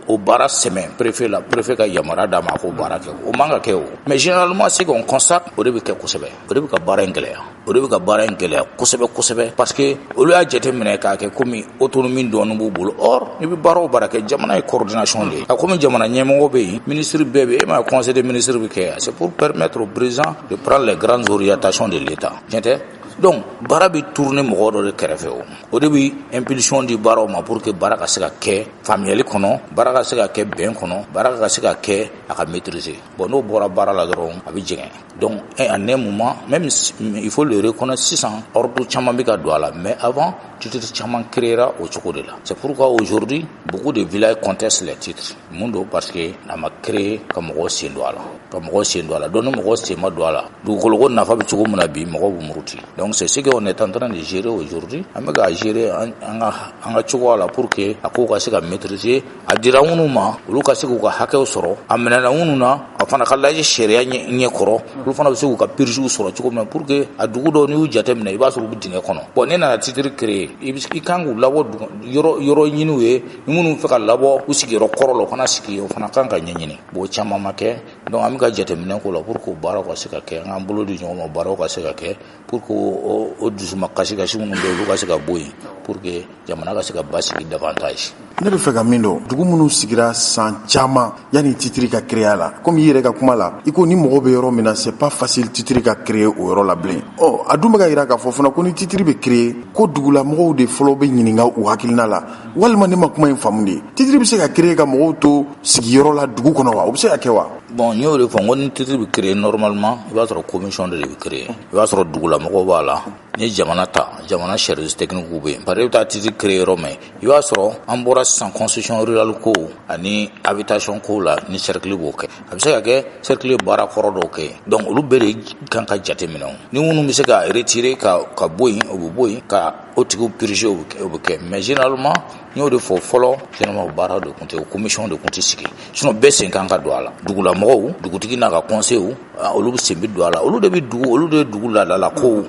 F: o baara sɛmɛ préfet ka yamaruya d'a ma k'o baara kɛ o man ka kɛ o mais généralement c'est qu'on constate o de bɛ kɛ kosɛbɛ o de bɛ ka baara in gɛlɛya kosɛbɛ parce que olu y'a jateminɛ k'a kɛ komi autonomie dɔɔni b'u bolo or ni bɛ baara o baara kɛ jamana ye coordination de ye a komi jamana ɲɛmɔgɔ bɛ yen ministre bɛɛ bɛ yen e ma conseil des ministres bɛ kɛ c'est pour permettre au président de prendre les grandes orientations de l'État tiɲɛ tɛ donc baara bɛ tourner mɔgɔ dɔ de kɛrɛfɛ o de bɛ impulsion di baaraw ma pour que baara ka se ka kɛ faamuyali kɔnɔ baara ka se ka kɛ bɛn kɔnɔ baara ka se ka kɛ a ka maîtriser bon n'o bɔra baara la dɔrɔn a bɛ jɛngɛn donc en un moment même il faut le reconnaître sisan ordre caman bɛ ka don a la mais avant titre caman créera o cogo de la c'est pourquoi aujourd'hui beaucoup de villages contestent les titres mun do parce que a ma créé ka mɔgɔ sen don a la donc ni mɔgɔ sen ma don a la dugukolo ko nafa bɛ cogo min na bi mɔgɔ bɛ muruti donc c'est ce qu'on est en train de gérer aujourd'hui an bɛ ka gérer an ka cogoya la pour que a ko ka se ka maîtriser a dira minnu ma olu ka se k'u ka hakɛw sɔrɔ a minɛna minnu na a fana ka lajɛ sariya ɲɛ kɔrɔ olu fana bɛ se k'u ka piriziw sɔrɔ cogo min na pour que a dugu dɔw n'i y'u jate minɛ i b'a sɔrɔ u bɛ dingɛ kɔnɔ bon ne nana titre créer i kan k'u labɔ yɔrɔ ɲiniw ye ni minnu fɛ ka labɔ u sigiyɔrɔ kɔrɔ la u kana sigi o fana kan ka ɲɛɲini bon caman ma kɛ donc an bɛ ka jateminɛ k'o la pour que baaraw ka se ka kɛ an k'an bolo di ɲɔgɔn ma baaraw ka se ka kɛ pour que o dusuma kasi minnu bɛ yen olu ka se ka bɔ yen pour que jamana ka se ka basigi davantage.
A: Ne bɛ fɛ ka min dɔn dugu minnu sigira san caman yanni titiri ka créer la comme i yɛrɛ ka kuma la i ko ni mɔgɔ bɛ yɔrɔ min na c'est pas facile titiri ka créer o yɔrɔ la bilen a dun bɛ ka yira k'a fɔ fana ko ni titiri bɛ créer ko dugulamɔgɔw de fɔlɔ bɛ ɲininka u hakilina la walima ne ma kuma in faamu de titiri bɛ se ka créer ka mɔgɔw to sigiyɔrɔ la dugu kɔnɔ wa o bɛ se ka kɛ wa.
F: Bon n y'o de fɔ n ko ni titiri bɛ créer normalement i b'a sɔrɔ commission de bɛ créer i b'a sɔrɔ dugulamɔgɔw b'a la ni jamana service technique bɛ yen parce que i bɛ taa titiri créer yɔrɔ min i b'a sɔrɔ an bɔra sisan construction rural ko ani habitation ko la ni cercle b'o kɛ a bɛ se ka kɛ cercle baara kɔrɔ dɔw kɛ donc olu bɛɛ de kan ka jate minɛ ni minnu bɛ se ka retirer ka bɔ yen o bɛ bɔ yen ka o tigiw purger o bɛ kɛ mais généralement n y'o de fɔ fɔlɔ généralement baara de tun tɛ o commission de tun tɛ sigi sinon bɛɛ sen kan ka don a la dugulamɔgɔw dugutigi n'a ka conseil olu bɛ sen bɛ don a la olu de ye dugu laadala kow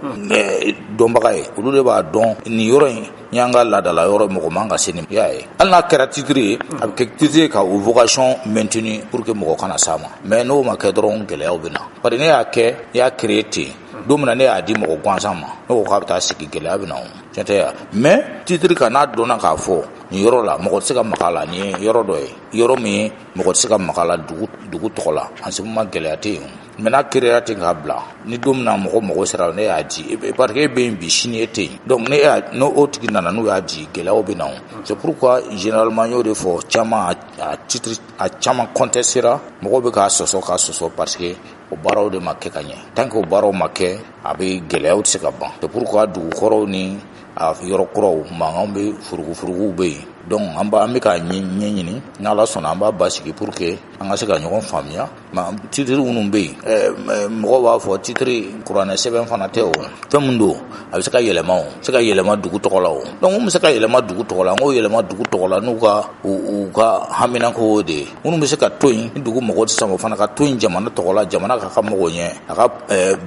F: dɔnbaga ye olu de b'a dɔn nin yɔrɔ in y'an ka laadala yɔrɔ mɔgɔ man ka se nin y'a ye hali n'a kɛra titre ye a bɛ kɛ titre ka o vocation maintenir pour que mɔgɔ kana s'a ma mais n'o ma kɛ dɔrɔn gɛlɛyaw bɛ na parce que ne y'a kɛ i y'a créer ten don min na ne y'a di mɔgɔ gansan ma ne ko k'a bɛ taa sigi gɛlɛya bɛ na o tiɲɛ tɛ yan mais titre kan n'a dɔnna k'a fɔ nin yɔrɔ la mɔgɔ tɛ se ka maga a la nin ye yɔrɔ dɔ ye yɔrɔ min ye mɔgɔ tɛ se ka maga a la dugu tɔgɔ la en ce moment gɛlɛya tɛ yen mais n'a créera ten k'a bila ni don min na mɔgɔ sera ne y'a di parce que e bɛ yen bi sini e tɛ yen donc n'o tigi nana n'o y'a di gɛlɛyaw bɛ na o c'est pourquoi généralement n y'o de fɔ caman a caman contestera mɔgɔw bɛ k'a sɔsɔ parce que o baaraw de ma kɛ ka ɲɛ tant que o baaraw ma kɛ a bɛ gɛlɛyaw tɛ se ka ban c'est pourquoi dugukɔrɔw ni a yɔrɔ kɔrɔw mankanw bɛ furugufuruguw bɛ yen donc an bɛ ka ɲɛɲini n'Ala sɔnna an b'a basigi pour que an ka se ka ɲɔgɔn faamuya titiri minnu bɛ yen mɔgɔw b'a fɔ titiri kuranɛ sɛbɛn fana tɛ o fɛn min don a bɛ se ka yɛlɛma dugu tɔgɔ la o donc mun bɛ se ka yɛlɛma dugu tɔgɔ la n ko yɛlɛma dugu tɔgɔ la n'u ka haminako o de ye minnu bɛ se ka to yen ni dugu mɔgɔ tɛ sɔn o fana ka to yen jamana tɔgɔ la jamana ka mɔgɔ ɲɛ a ka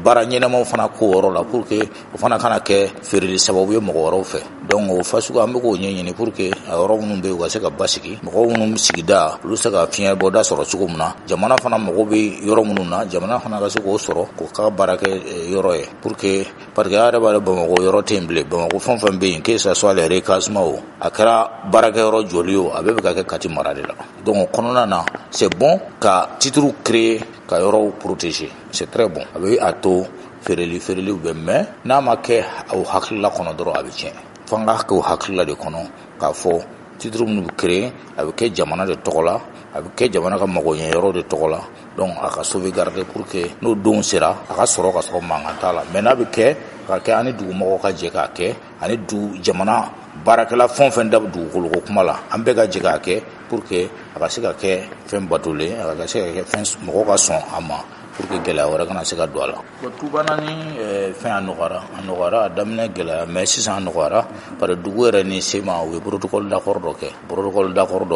F: baara ɲɛnamaw fana ko yɔrɔ la pour que o fana kana kɛ feereli sababu ye mɔgɔ wɛrɛw fɛ donc o fasugu an bɛ k'o ɲɛɲini pour que a yɔrɔ minnu bɛ yen u ka se ka basigi mɔgɔw minnu sigida olu se ka fiɲɛ bɔda sɔrɔ cogo min na jamana fana mago bɛ yɔrɔ minnu na jamana fana ka se k'o sɔrɔ k'o ka baara kɛ yɔrɔ ye pour que parce que a yɛrɛ b'a dɔn Bamakɔ yɔrɔ tɛ yen bilen Bamakɔ fɛn fɛn bɛ yen que ça soit les recassements o a kɛra baarakɛyɔrɔ jɔli o a bɛɛ bɛ ka kɛ Kati mara de la donc o kɔnɔna na c'est bon ka titre créer ka yɔrɔw protéger c'est très bon a bɛ a to feereliw bɛ mais n'a ma kɛ o hakilila kɔnɔ dɔrɔn a bɛ tiɲɛ f'an ka kɛ o hakilila de kɔnɔ k'a fɔ titre minnu bɛ créer a bɛ kɛ jamana de tɔgɔ la a bɛ kɛ jamana ka magoɲɛ yɔrɔ de tɔgɔ la donc a ka sauvegarder pour que n'o don sera a ka sɔrɔ mankan t'a la mais n'a bɛ kɛ ka kɛ ani dugumɔgɔw ka jɛ k'a kɛ ani jamana baarakɛla fɛn o fɛn da dugukolo ko kuma la an bɛɛ ka jɛ k'a kɛ pour que a ka se ka kɛ fɛn batolen a ka se ka kɛ fɛn mɔgɔw ka sɔn a ma pour que gɛlɛya wɛrɛ kana se ka don a la bon tubana ni fɛn a nɔgɔyara a daminɛ gɛlɛya mais sisan a nɔgɔyara parce que dugu yɛrɛ ni sema u ye protocole d'accord dɔ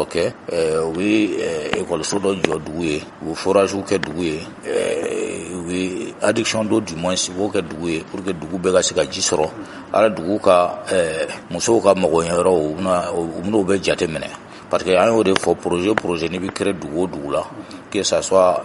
F: kɛ u ye école-so dɔ jɔ dugu ye u ye forage kɛ dugu ye u ye adduction d'eau du moins u b'o kɛ dugu ye pour que dugu bɛɛ ka se ka ji sɔrɔ ala dugu ka musow ka magoɲɛyɔrɔ u bɛn'o bɛɛ jate minɛ parce que an y'o de fɔ projet ni bɛ créer dugu o dugu la que ça soit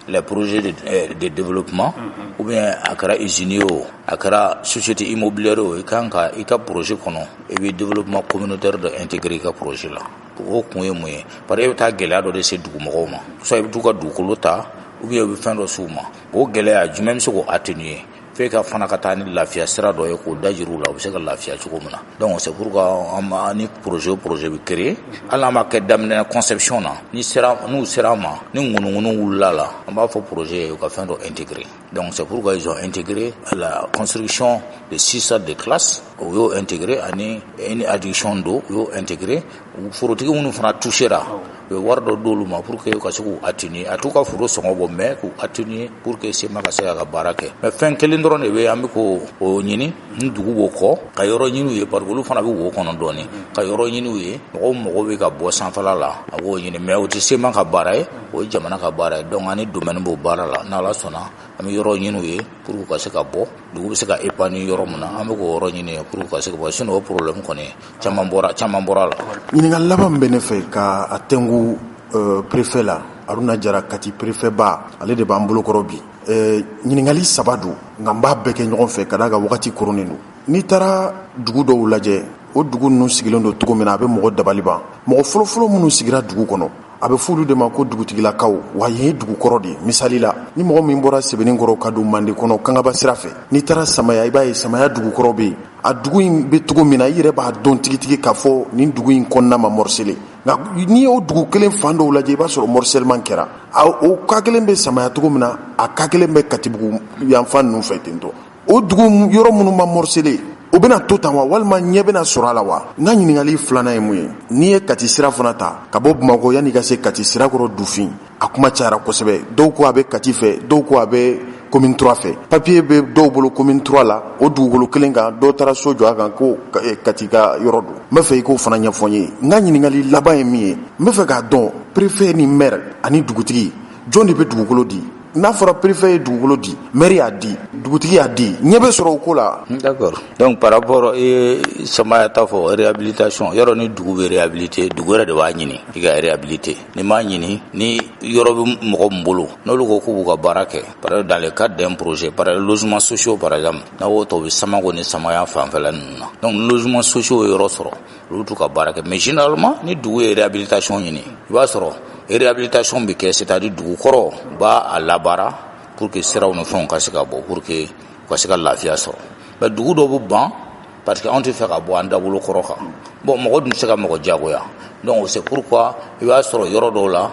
F: les projets de développement ou bien a kɛra usine ye o a kɛra société immobilière o i kan ka i ka projet kɔnɔ i bɛ développement communautaire de intégrer i ka projet la o kun ye mun ye parce que e bɛ taa gɛlɛya dɔ de se dugumɔgɔw ma soit i bɛ t'u ka dugukolo ta ou bien i bɛ fɛn dɔ s'u ma o gɛlɛya jumɛn bɛ se k'o atténuer f'e ka fana ka taa ni lafiya sira dɔ ye k'o dajir'u la u bɛ se ka lafiya cogo min na donc c'est pourquoi an ni projet bɛ créer hali n'an ma kɛ daminɛ conception na n'u sera an ma ni ŋunuŋunu wulila la an b'a fɔ projet ye u ka fɛn dɔ intégrer donc c'est pourquoi ils ont intégré la construction de 6 salles de classe u y'o intégrer ani une adduction d'eau u y'o intégrer forotigi minnu fana touchera u ye wari dɔ d'olu ma pour que u ka se k'u atténuer a t'u ka foro sɔngɔ bɔ mais k'u atténuer pour que sema ka se k'a ka baara kɛ mais fɛn kelen dɔrɔn de bɛ an bɛ k'o ɲini ni dugu b'o kɔ ka yɔrɔ ɲini u ye parce que olu fana bɛ wo kɔnɔ dɔɔni ka yɔrɔ ɲini u ye mɔgɔw bɛ ka bɔ sanfɛla la a b'o ɲini mais o tɛ sema ka baara ye o ye jamana ka baara ye donc ani domaine b'o baara la n'Ala sɔnna an bɛ yɔrɔ ɲini u ye pour que u ka se ka bɔ dugu bɛ se ka épanouir yɔrɔ min na an bɛ k'o yɔrɔ ɲini pour que u ka se ka bɔ sinon o problème kɔni caman bɔra la.
A: ɲininkali laban min bɛ ne fɛ ka a tɛngu préfet la Aruna Jara Kati préfet ba ale de b'an bolokɔrɔ bi ɲininkali saba don nka n b'a bɛɛ kɛ ɲɔgɔn fɛ ka d'a kan wagati koronnen don n'i taara dugu dɔw lajɛ o dugu ninnu sigilen don cogo min na a bɛ mɔgɔ dabali ban mɔgɔ fɔlɔfɔlɔ minnu sigira dugu kɔnɔ a bɛ f'olu de ma ko dugutigilakaw wa yen ye dugu kɔrɔ de misali la ni mɔgɔ min bɔra Sebenikɔrɔ ka don Mande kɔnɔ Kangaba sira fɛ n'i taara Samaya i b'a ye Samaya dugu kɔrɔ bɛ yen a dugu in bɛ cogo min na i yɛrɛ b'a dɔn tigitigi k'a fɔ nin dugu in kɔnɔna ma morcelé nka n'i y'o dugu kelen fan dɔw lajɛ i b'a sɔrɔ morcellement kɛra o ka kelen bɛ Samaya cogo min na a ka kelen bɛ Katibugu yanfan ninnu fɛ ten tɔ o dugu yɔrɔ minnu ma morcelé o bɛna to tan wa walima ɲɛ bɛna sɔrɔ a la wa n ka ɲininkali filanan ye mun ye n'i ye Kati sira fana ta ka bɔ Bamakɔ yan'i ka se Kati sirakɔrɔ Dufin a kuma cayara kosɛbɛ dɔw ko a bɛ Kati fɛ dɔw ko a bɛ commune 3 fɛ papier bɛ dɔw bolo commune 3 la o dugukolo kelen kan dɔw taara so jɔ a kan ko Kati ka yɔrɔ don n bɛ fɛ i k'o fana ɲɛfɔ n ye n ka ɲininkali laban ye min ye n bɛ fɛ k'a dɔn préfet ni maire ani dugutigi jɔn de bɛ dugukolo di n'a fɔra préfet ye dugukolo di maire y'a di dugutigi y'a di ɲɛ bɛ sɔrɔ o ko la.
F: D'accord donc par rapport Samaya ta fɔ réhabilitation yɔrɔ ni dugu bɛ réhabilité dugu yɛrɛ de b'a ɲini i ka réhabilité ni m'a ɲini ni yɔrɔ bɛ mɔgɔ min bolo n'olu ko k'u b'u ka baara kɛ par exemple dans le cadre d'un projet par exemple logements sociaux par exemple n'a y'o ta u bɛ Samako ni Samaya fanfɛla ninnu na donc logements sociaux ye yɔrɔ sɔrɔ olu t'u ka baara kɛ mais généralement ni dugu ye réhabilitation ɲini i b'a sɔrɔ réhabilitation bɛ kɛ c'est-à-dire dugu kɔrɔ u b'a a labaara pour que siraw ni fɛnw ka se ka bɔ pour que u ka se ka lafiya sɔrɔ mais dugu dɔw bɛ ban parce que anw tɛ fɛ ka bɔ an dabolo kɔrɔ kan bon mɔgɔ dun tɛ se ka mɔgɔ diyagoya donc c'est pourquoi i b'a sɔrɔ yɔrɔ dɔw la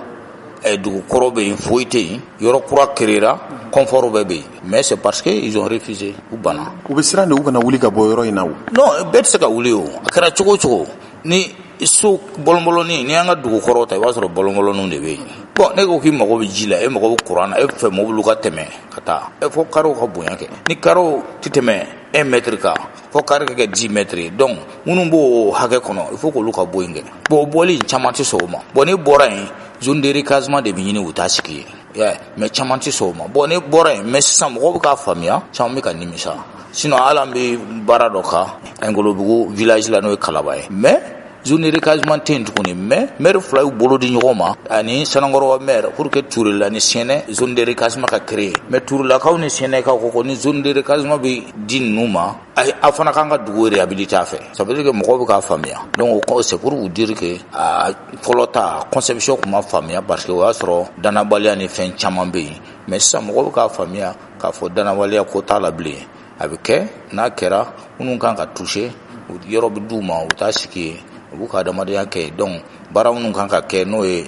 F: dugu kɔrɔ bɛ yen foyi tɛ yen yɔrɔ kura créera confort bɛɛ bɛ yen mais c'est parce que ils ont refusé u banna.
A: u bɛ siran de u kana wuli ka bɔ yɔrɔ in na o.
F: non bɛɛ tɛ se ka wuli o a kɛra cogo o cogo ni so bɔlɔnbɔlɔnin ni an ka dugu kɔrɔ ta i b'a sɔrɔ bɔlɔnbɔlɔninw de bɛ yen bon ne ko k'i mago bɛ ji la e mago bɛ courant na e fɛ mobili ka tɛmɛ ka taa fo carreau ka bonya kɛ ni carreau tɛ tɛmɛ 1 mètre kan fo carré ka kɛ 10 mètres ye donc minnu b'o hakɛ kɔnɔ il faut k'olu ka bɔ yen kɛ bon o bɔli caman tɛ sɔn o ma bon ni bɔra yen zone de recasement de bɛ ɲini u t'a sigi yen mais caman tɛ sɔn o ma bon ni bɔra yen mais sisan mɔgɔw bɛ k'a faamuya caman bɛ ka nimisa sinon hali an bɛ baara dɔ kan Ngolobugu village la n'o ye Kalaba ye mais zone de recasement tɛ yen tuguni mais maire fila y'u bolo di ɲɔgɔn ma ani Sanakɔrɔ maire pour que Turela ni Sɛnɛ zone de recasement ka créer mais Turelakaw ni Sɛnɛkaw ko ni zone de recasement bɛ di ninnu ma a fana kan ka dugu réhabiliter a fɛ ça veut dire que mɔgɔw bɛ k'a faamuya donc c'est pour vous dire que fɔlɔ ta conception tun ma faamuya parce que o y'a sɔrɔ danabaliya ni fɛn caman bɛ yen mais sisan mɔgɔw bɛ k'a faamuya k'a fɔ danabaliya ko t'a la bilen a bɛ kɛ n'a kɛra minnu kan ka toucher yɔrɔ bɛ d'u ma u t'a sigi yen u b'u ka adamadenya kɛ donc baara minnu kan ka kɛ n'o ye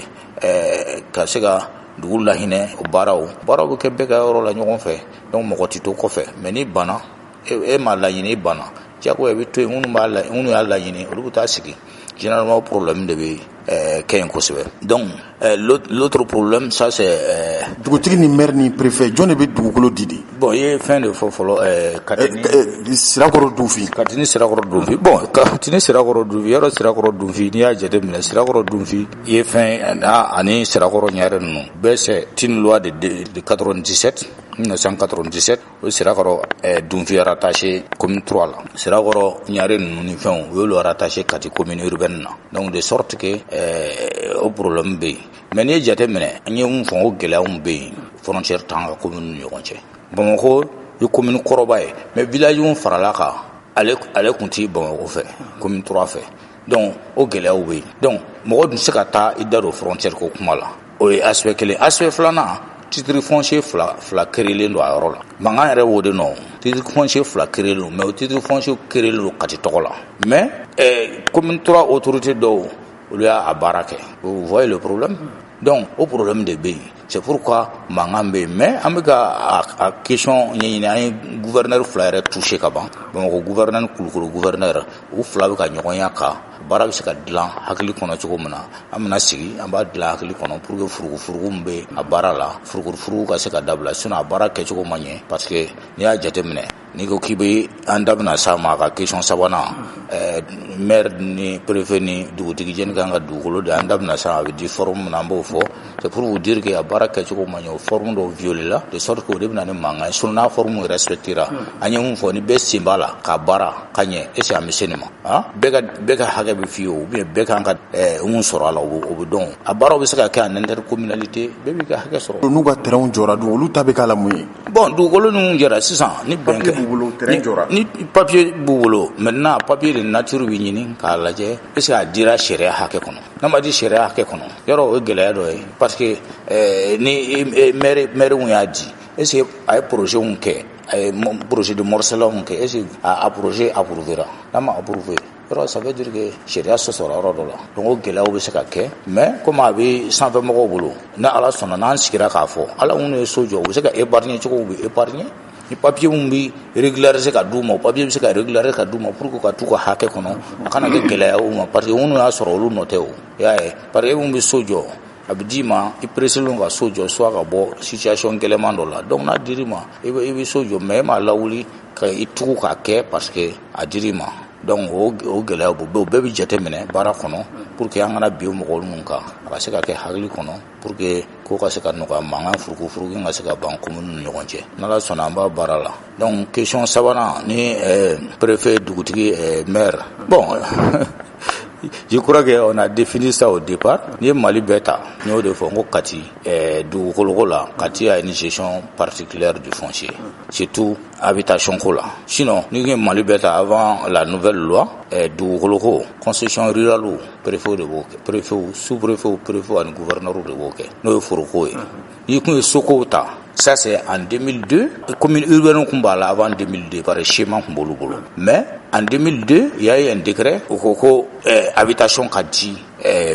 F: ka se ka dugu lahinɛ o baaraw bɛ kɛ bɛɛ ka yɔrɔ la ɲɔgɔn fɛ donc mɔgɔ tɛ to kɔfɛ mais ni banna e m'a laɲini i banna diyagoya i bɛ to yen minnu y'a laɲini olu bɛ taa sigi généralement problème de bɛ kɛ yen kosɛbɛ donc l'autre problème ça c'est
A: dugutigi ni maire ni préfet jɔn de bɛ dugukolo di de.
F: bon i ye fɛn de fɔ fɔlɔ
A: sirakɔrɔ Dunfin.
F: Kati ni sirakɔrɔ Dunfin bon Kati ni sirakɔrɔ Dunfin yɔrɔ sirakɔrɔ Dunfin n'i y'a jateminɛ sirakɔrɔ Dunfin i ye fɛn ani sirakɔrɔ ɲare ninnu bɛɛ c'est une loi de 97 1997 o sirakɔrɔ Dunfin rattaché commune 3 la sirakɔrɔ ɲare ninnu ni fɛnw o y'olu rattaché Kati commune urbaine na donc de sorte que o problème bɛ yen mais n'i ye jateminɛ an ye mun fɔ o gɛlɛyaw bɛ yen frontière t'an ka commune ni ɲɔgɔn cɛ Bamakɔ ye commune kɔrɔba ye mais village farala kan ale tun tɛ Bamakɔ fɛ commune 3 fɛ donc o gɛlɛyaw bɛ yen donc mɔgɔ dun tɛ se ka taa i da don frontière ko kuma la o ye aspect kelen aspect filanan titre foncier fila créelen don a yɔrɔ la mankan yɛrɛ y'o de nɔ titre foncier fila créelen don mais o titre foncier créelen don Kati tɔgɔ la mais commune 3 autorité dɔw olu y'a baara kɛ vous voyez le problème donc o problème de bɛ yen c'est pourquoi mangan be mais an bɛ ka a question ɲɛɲini an ye gouverneur fila yɛrɛ touché ka ban Bamakɔ gouverneur Kulukoro gouverneur u fila bɛ ka ɲɔgɔnya kan baara bɛ se ka dilan hakili kɔnɔ cogo min na an bɛna sigi an b'a dilan hakili kɔnɔ pour que furugu min bɛ a baara la furugu ka se ka dabila sinon a baara kɛcogo ma ɲɛ parce que n'i y'a jateminɛ n'i ko k'i bɛ an da bɛna s'a ma a ka question sabanan maire ni préfet ni dugutigi jɛni kan ka dugukolo de an da bɛna s'a ma a bɛ di forme min na an b'o fɔ c'est pour vous dire que a baara kɛcogo ma ɲɛ o forme dɔw violé la de sorte que o de bɛna ni mankan ye sinon n'a forme respectera an ye mun fɔ ni bɛɛ sen b'a la k'a baara ka ɲɛ est ce que an bɛ se nin ma bɛɛ ka hakɛ bɛ f'i ye ou bien bɛɛ kan ka mun sɔrɔ a la o bɛ dɔn a baaraw bɛ se ka kɛ en intercommunalité bɛɛ b'i ka hakɛ sɔrɔ.
A: n'u ka terrain jɔra dun olu ta bɛ k'a la mun ye.
F: bon dugukolo ninnu jɛra sisan ni bɛnkɛ ni papier b'u bolo maintenant papier de nature bɛ ɲini k'a lajɛ est ce que a dira sariya hakɛ kɔnɔ n'a ma di sariya hakɛ kɔnɔ yɔrɔ o ye gɛlɛya dɔ ye parce que ni maire mun y'a di est ce que a ye projet mun kɛ a ye projet de morcellement mun kɛ est ce que a projet approuvera n'a ma approuvé yɔrɔ ça veut dire que sariya sɔsɔra yɔrɔ dɔ la donc o gɛlɛyaw bɛ se ka kɛ mais comme a bɛ sanfɛmɔgɔw bolo ni ala sɔnna n'an sigira k'a fɔ ala minnu ye so jɔ u bɛ se ka épargner cogo u bɛ épargner ni papier mun bɛ régulariser ka d'u ma papier bɛ se ka régulariser ka d'u ma pour que ka t'u ka hakɛ kɔnɔ a kana kɛ gɛlɛya u ma parce que minnu y'a sɔrɔ olu nɔ tɛ o i y'a ye parce que e mun bɛ so jɔ a bɛ d'i ma i pressé-len ka so jɔ soit ka bɔ situation gɛlɛman dɔ la donc n'a dir'i ma i bɛ so jɔ mais e m'a lawuli ka i tugu k'a kɛ parce que a dir'i ma donc o gɛlɛya o bɛɛ bɛ jateminɛ baara kɔnɔ pour que an kana bin mɔgɔw ninnu kan a ka se ka kɛ hakili kɔnɔ pour que ko ka se ka nɔgɔya mankan furugu ka se ka ban commune ni ɲɔgɔn cɛ n'ala sɔnna an b'a baara la donc question sabanan ni préfet dugutigi maire bon je crois qu'on a défini ça au départ. Ni Mali beta, ni o de fɔ n ko Kati dugukolo la, Kati a une gestion particulière du foncier, surtout habitation ko la. Sinon, ni Mali beta avant la nouvelle loi, dugukolo ko, concession rurale, préfet de Boke, préfet, sous-préfet, préfet et gouverneur de Boke. N'o ye foroko ye. Ni kun ye soko ta. Ça c'est en 2002, commune urbaine Kumbala avant 2002 par le schéma Kumbolo. Mais en 2002, il y a eu un décret au habitation Kadi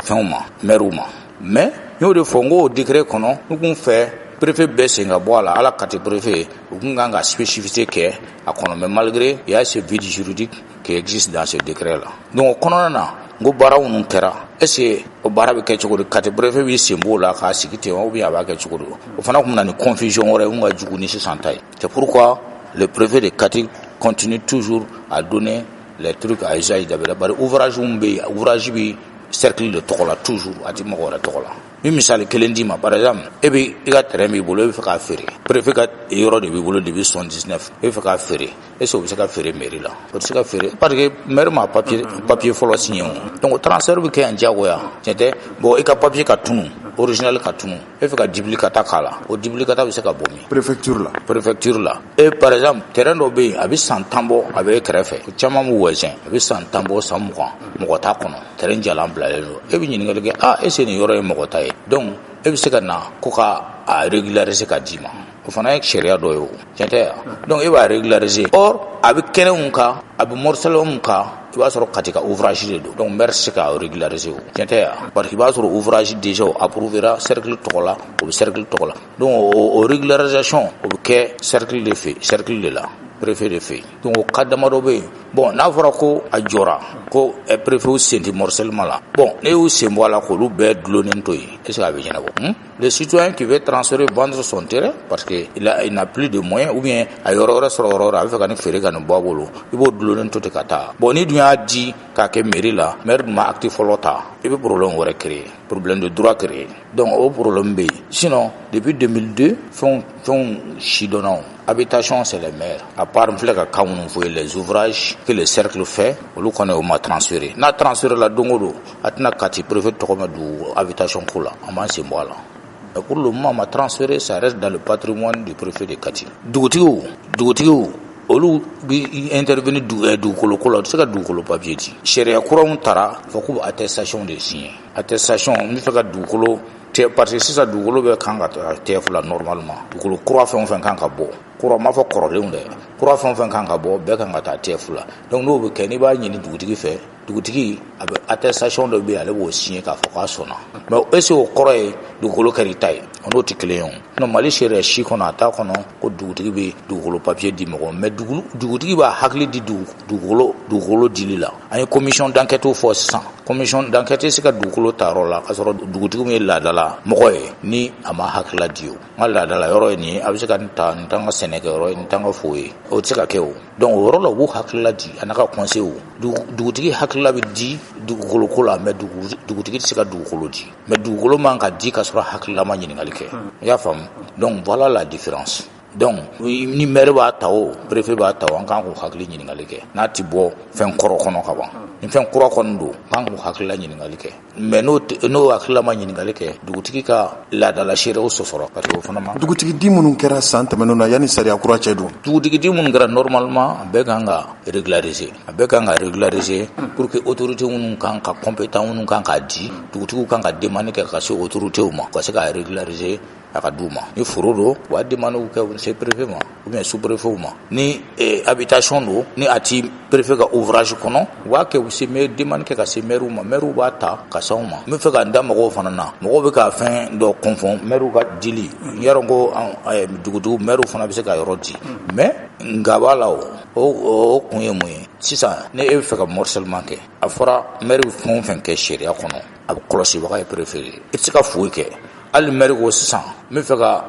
F: Fenoma, Meruma. Mais nous de fongo décret qu'on a, nous fait préfet Bessinga Boala à la catégorie préfet, nous avons une spécificité qui est à mais malgré il y a ce vide juridique qui existe dans ce décret là. Donc on a ngo bara wonu kɛra est-ce que o bara bɛ kɛ cogo di kati préfet b'i sen b'o la k'a sigi ten ou bien a b'a kɛ cogo di o fana tun bɛ na ni confusion wɛrɛ ye mun ka jugu ni sisan ta ye c'est pourquoi le préfet de Kati continue toujours à donner les trucs à usage d'abord bari ouvrage mun bɛ yen ouvrage bɛ cercle de tɔgɔ la toujours a ti mɔgɔ wɛrɛ tɔgɔ la min misali kelen d'i ma par exemple e bɛ i ka terrain b'i bolo e bɛ fɛ k'a feere préfet ka yɔrɔ de b'i bolo depuis 79 e bɛ fɛ k'a feere est-ce que o bɛ se ka feere mairie la o tɛ se ka feere parce que maire ma papier fɔlɔ signé o donc transfert bɛ kɛ yan diyagoya tiɲɛ tɛ bon i ka papier ka tunu original ka tunu e fɛ ka duplicata k'a la o duplicata bɛ se ka bɔ min préfecture la e par exemple terrain dɔ bɛ yen a bɛ san 10 bɔ a bɛ e kɛrɛfɛ o caman b'u wɛsɛn a bɛ san 10 bɔ san 20 mɔgɔ t'a kɔnɔ terrain jalan bilalen don e bɛ ɲininkali kɛ est-ce que nin yɔrɔ ye mɔgɔ ta ye donc e bɛ se ka na ko ka a régulariser ka d'i ma o fana ye sariya dɔ ye o tiɲɛ tɛ donc e b'a régulariser or a bɛ kɛnɛ mun kan a bɛ morcellement mun kan i b'a sɔrɔ Kati ka ouvrage de don donc maire se ka régulariser o tiɲɛ tɛ parce que i b'a sɔrɔ ouvrage déjà o approuvera cercle tɔgɔ la o bɛ cercle tɔgɔ la donc o régularisation o bɛ kɛ cercle de fɛ cercle de la préfet de fɛ donc o cas damadɔ bɛ yen bon n'a fɔra ko a jɔra ko préfet sen tɛ morcellement la bon ne y'u sen bɔ a la k'olu bɛɛ dulonnen to yen est-ce que a bɛ ɲɛnabɔ le citoyen qui veut transférer vendre son terrain parce que il n'a plus de moyens ou bien a yɔrɔ wɛrɛ sɔrɔ yɔrɔ wɛrɛ a bɛ fɛ ka nin feere ka nin bɔ a bolo i b'o dulonnen to ten ka taa bon ni dun y'a di k'a kɛ mairie la maire dun ma acte fɔlɔ ta i bɛ problème wɛrɛ créer problème de droit créer donc o problème bɛ yen sinon depuis 2002 fɛnw si dɔnna o habitation c'est les maires à part n filɛ ka kan minnu fɔ ye les ouvrages que le cercle fait olu kɔni o ma transféré n'a transféré la don o don a tɛna Kati préfet tɔgɔ mɛn du habitation ko la an b'an sen bɔ a la mais pour le moment ma transféré ça reste dans le patrimoine du préfet de Kati dugutigiw olu bi intervenir dugukolo ko la o tɛ se ka dugukolo papier di sariya kuraw taara fɔ k'u bɛ attestation de signer attestation n bɛ fɛ ka dugukolo parce que sisan dugukolo bɛ kan ka TF la normalement dugukolo kura fɛn o fɛn kan ka bɔ kura ma fɔ kɔrɔlenw dɛ kura fɛn fɛn kan ka bɔ bɛɛ kan ka taa TF la donc n'o bɛ kɛ n'i b'a ɲini dugutigi fɛ dugutigi a bɛ attestation dɔ bɛ yen ale b'o signer k'a fɔ k'a sɔnna mais est ce que o kɔrɔ ye dugukolo kɛr'i ta ye o n'o tɛ kelen ye o non Mali sariya si kɔnɔ a t'a kɔnɔ ko dugutigi bɛ dugukolo papier di mɔgɔ mais dugutigi b'a hakili di dugukolo dili la an ye commission d'enquête fɔ sisan commission d'enquête se ka dugukolo ta yɔrɔ la k'a sɔrɔ dugutigi min ye laadala mɔgɔ ye ni a ma hakilila di o n ka laadala yɔrɔ ye nin ye a bɛ se ka nin ta nin t'an ka sɛnɛ kɛ yɔrɔ ye nin t'an ka fo ye o tɛ se ka kɛ o donc o yɔrɔ la u b'u hakilila di a n'a ka conseil o dugutigi hakilila bɛ di dugukolo ko la mais dugutigi tɛ se ka dugukolo di mais dugukolo man ka di ka sɔrɔ hakilila ma ɲininkali kɛ i y'a faamu donc voilà la différence donc ni maire b'a ta o préfet b'a ta o an kan k'u hakili ɲininkali kɛ n'a ti bɔ fɛn kɔrɔ kɔnɔ ka ban ni fɛn kura kɔni don an kan k'u hakilila ɲininkali kɛ mais n'o hakilila ma ɲininkali kɛ dugutigi ka laadala seerew sɔsɔrɔ parce que o fana ma
A: dugutigi di minnu kɛra san tɛmɛnenw na yanni sariya kura cɛ don
F: dugutigi di minnu kɛra normalement a bɛɛ kan ka régulariser pour que autorité minnu kan ka compétent minnu kan ka di dugutigiw kan ka demande kɛ ka se autoritéw ma ka se ka régulariser a ka d'u ma ni foro don u b'a demande kɛ se préfet ma ou bien sous préfet ma ni habitation don ni a ti préfet ka ouvrage kɔnɔ u b'a kɛ u se demande kɛ ka se maire ma maire b'a ta ka s'anw ma n bɛ fɛ ka n da mɔgɔw fana na mɔgɔw bɛ ka fɛn dɔ confond maire ka dili n yɔrɔ ko dugutigiw maire fana bɛ se ka yɔrɔ di mais nka b'a la o kun ye mun ye sisan ne e bɛ fɛ ka morcellement kɛ a fɔra maire fɛn o fɛn kɛ sariya kɔnɔ a bɛ kɔlɔsibaga ye préfet ye i tɛ se ka foyi kɛ hali maire ko sisan n bɛ fɛ ka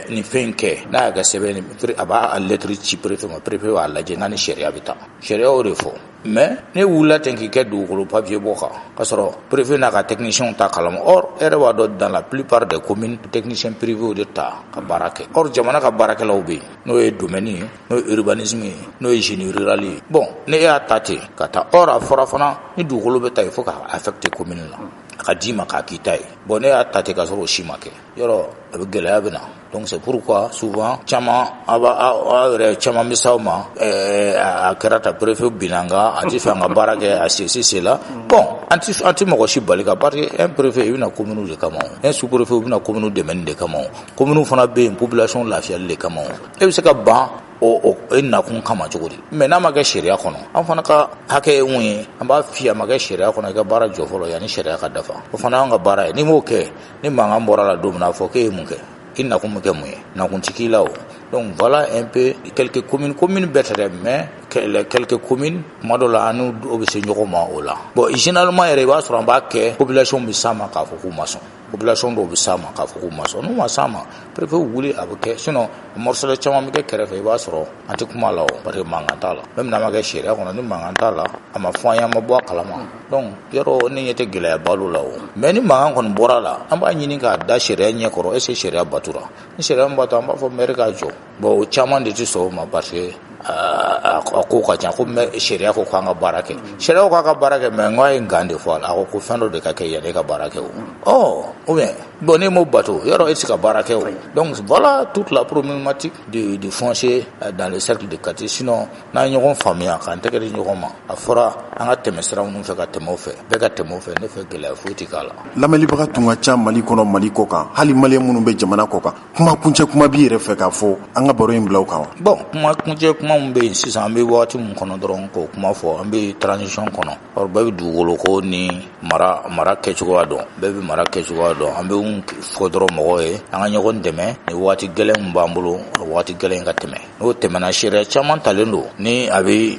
F: nin fɛn kɛ n'a y'a kɛ sɛbɛn a b'a lettre ci préfet ma préfet b'a lajɛ n'a ni sariya bɛ taa sariya y'o de fɔ mais ne wulila ten k'i kɛ dugukolo papier bɔ kan k'a sɔrɔ préfet n'a ka technicien ta kalama or e yɛrɛ b'a dɔn dans la plupart des communes technicien privé de ta ka baara kɛ or jamana ka baarakɛlaw bɛ yen n'o ye domaine ye n'o ye urbanisme ye n'o ye génie rural ye bon ne y'a ta ten ka taa or a fɔra fana ni dugukolo bɛ ta il faut ka affecter commune la a ka d'i ma k'a k'i ta ye bon ne y'a ta ten ka sɔrɔ o si ma kɛ yɔrɔ a bɛ gɛlɛya bɛ na donc c'est pourquoi souvent caman aw yɛrɛ caman bɛ s'aw ma a kɛra ta préfet binanga an ti fɛ an ka baara kɛ a se la bon an ti mɔgɔ si bali ka parce que un préfet i bɛna commune de kama un sous préfet i bɛna commune dɛmɛni de kama commune fana bɛ yen population lafiyali de kama e bɛ se ka ban o nakun kama cogo di mais n'a ma kɛ sariya kɔnɔ an fana ka hakɛ ye mun ye an b'a f'i ye a ma kɛ sariya kɔnɔ i ka baara jɔ fɔlɔ yanni sariya ka dafa o fana y'an ka baara ye n'i m'o kɛ ni mankan bɔra la don min na a fɔ k'e ye mun kɛ i nakun bɛ kɛ mun ye nakun tɛ k'i la o donc voilà un peu quelques communes bɛɛ tɛ dɛ mais quelques communes tuma dɔ la an n'u bɛ se ɲɔgɔn ma o la bon généralement yɛrɛ i b'a sɔrɔ an b'a kɛ population bɛ s'a ma k'a fɔ k'u ma sɔn population dɔw bɛ s'a ma k'a fɔ k'u ma sɔn n'u ma s'a ma préfet wuli a bɛ kɛ sinon morcellement caman bɛ kɛ kɛrɛfɛ i b'a sɔrɔ an tɛ kuma la o parce que mankan t'a la même n'a ma kɛ sariya kɔnɔ ni mankan t'a la a ma fɔ an ye an ma bɔ a kalama donc yɔrɔ ne ɲɛ tɛ gɛlɛya balo la o mais ni mankan kɔni bɔra la an b'a ɲini k'a da sariya ɲɛ kɔrɔ est ce que sariya batura ni sariya min bato an b'a fɔ maire k'a jɔ bon o caman de tɛ sɔn o ma parce que a ko ka ca ko sariya ko k'an ka baara kɛ sariya ko k'a ka baara kɛ mais n k'a ye nkan de fɔ a la a ko ko fɛn dɔ de ka kɛ yanni e ka baara kɛ o ou bien bon ne m'o bato yɔrɔ e tɛ se ka baara kɛ o donc voilà toute la problématique du foncier dans le cercle de quartier sinon n'an ye ɲɔgɔn faamuya k'an tɛgɛ di ɲɔgɔn ma a fɔra an ka tɛmɛ sira minnu fɛ ka tɛmɛ o fɛ bɛɛ ka tɛmɛ o fɛ ne fɛ gɛlɛya foyi tɛ k'a la
A: lamɛnlibaga tun ka ca Mali kɔnɔ Mali kɔ kan hali maliyɛn minnu bɛ jamana kɔ kan kuma kuncɛ kuma b'i yɛrɛ fɛ k'a fɔ an ka baro in bila o kan wa
F: bon kuma kuncɛ kuma min bɛ yen sisan an bɛ waati min kɔnɔ dɔrɔn k'o kuma fɔ an bɛ transition kɔnɔ or bɛɛ bɛ dugukolo ko ni mara kɛcogoya dɔn bɛɛ bɛ mara kɛcogoya dɔn an bɛ fɔ dɔrɔn mɔgɔw ye an ka ɲɔgɔn dɛmɛ ni waati gɛlɛn min b'an bolo waati gɛlɛn ka tɛmɛ n'o tɛmɛna sariya caman talen don ni a bɛ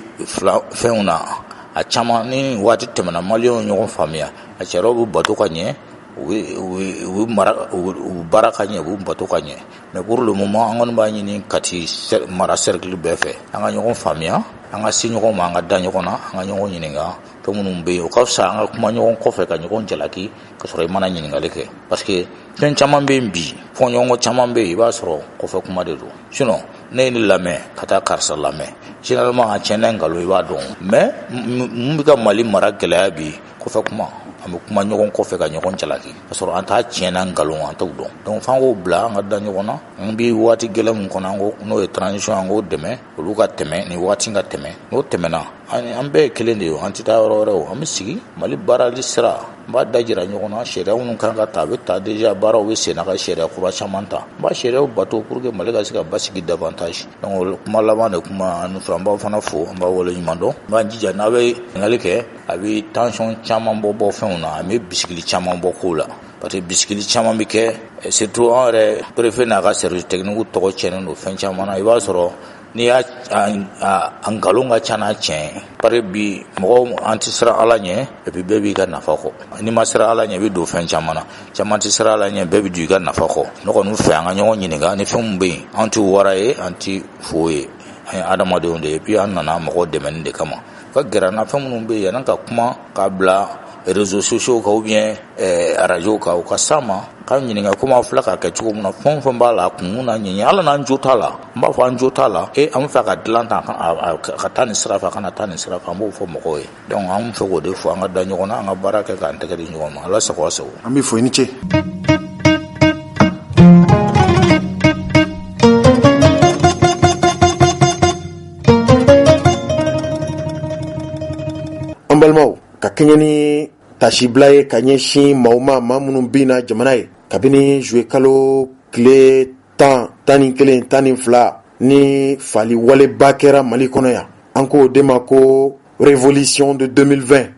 F: fɛnw na a caman ni waati tɛmɛna maliyɛnw ɲɔgɔn faamuya a sariyaw bɛ bato ka ɲɛ u baara ka ɲɛ u bɛ bato ka ɲɛ mais pour le moment an kɔni b'a ɲini kati mara cercle bɛɛ fɛ an ka ɲɔgɔn faamuya an ka se ɲɔgɔn ma an ka da ɲɔgɔn na an ka ɲɔgɔn ɲininka fɛn minnu bɛ yen o ka fisa an ka kuma ɲɔgɔn kɔfɛ ka ɲɔgɔn jalaki ka sɔrɔ i mana ɲininkali kɛ parce que fɛn caman bɛ yen bi fɔɲɔgɔnkɔ caman bɛ yen i b'a sɔrɔ kɔfɛ kuma de don sinon ne ye ne lamɛn ka taa karisa lamɛn généralement a tiɲɛna nkalon i b'a dɔn mais mun bɛ ka Mali mara gɛlɛya bi kɔfɛ kuma an bɛ kuma ɲɔgɔn kɔfɛ ka ɲɔgɔn jalaki ka sɔrɔ an t'a tiɲɛna nkalon an t'o dɔn donc f'an k'o bila an ka da ɲɔgɔn na an bɛ waati gɛlɛn min kɔnɔ an ko n'o ye transition an k'o dɛmɛ olu ka tɛmɛ nin waati ka tɛmɛ n'o tɛmɛna an bɛɛ ye kelen de ye an tɛ taa yɔrɔ wɛrɛw an bɛ sigi Mali baarali sira n b'a da jira ɲɔgɔn na sariya minnu kan ka ta a bɛ ta déjà baaraw bɛ sen na ka sariya kura caman ta n b'a sariyaw bato pour que Mali ka se ka basigi davantage donc kuma laban de kuma an fɛ an b'aw fana fo an b'a wale ɲuman dɔn n b'a jija n'a bɛ ɲininkali kɛ a bɛ tension caman bɔ fɛnw na a bɛ bisigili caman bɔ kow la parce que bisigili caman bɛ kɛ surtout an yɛrɛ préfet n'a ka service technique tɔgɔ cɛnnen don fɛn caman na i b'a sɔrɔ n'i y'a a nkalon ka ca n'a tiɲɛ pari bi mɔgɔw an tɛ siran Ala ɲɛ et puis bɛɛ b'i ka nafa kɔ n'i ma siran Ala ɲɛ i bɛ don fɛn caman na caman tɛ siran Ala ɲɛ bɛɛ bɛ don i ka nafa kɔ ne kɔni fɛ an ka ɲɔgɔn ɲininka ni fɛn min bɛ yen an tɛ wara ye an tɛ fo ye an ye adamadenw de ye puis an nana mɔgɔw dɛmɛni de kama ka gɛrɛ na fɛn minnu bɛ yen yanni ka kuma k'a bila réseaux sociaux kan ou bien radio kan o ka s'a ma k'a ɲininka komi a filɛ k'a kɛ cogo min na fɛn fɛn b'a la a kun n'a ɲɛɲɛ ala n'an jo t'a la n b'a fɔ an jo t'a la an bɛ fɛ ka dilan ta ka taa nin sira fɛ a kana taa nin sira fɛ an b'o fɔ mɔgɔw ye donc an bɛ fɛ k'o de fɔ an ka da ɲɔgɔn na an ka baara kɛ k'an tɛgɛ di ɲɔgɔn ma ala sago a sago
A: an bɛ fɔ i ni ce. an balimaw ka kɛɲɛ ni tasibila ye ka ɲɛsin maaw ma maa minnu bɛ na jamana ye kabini juwe kalo tile 11 12 ni fali waleba kɛra Mali kɔnɔ yan an k'o de ma ko révolution de 2020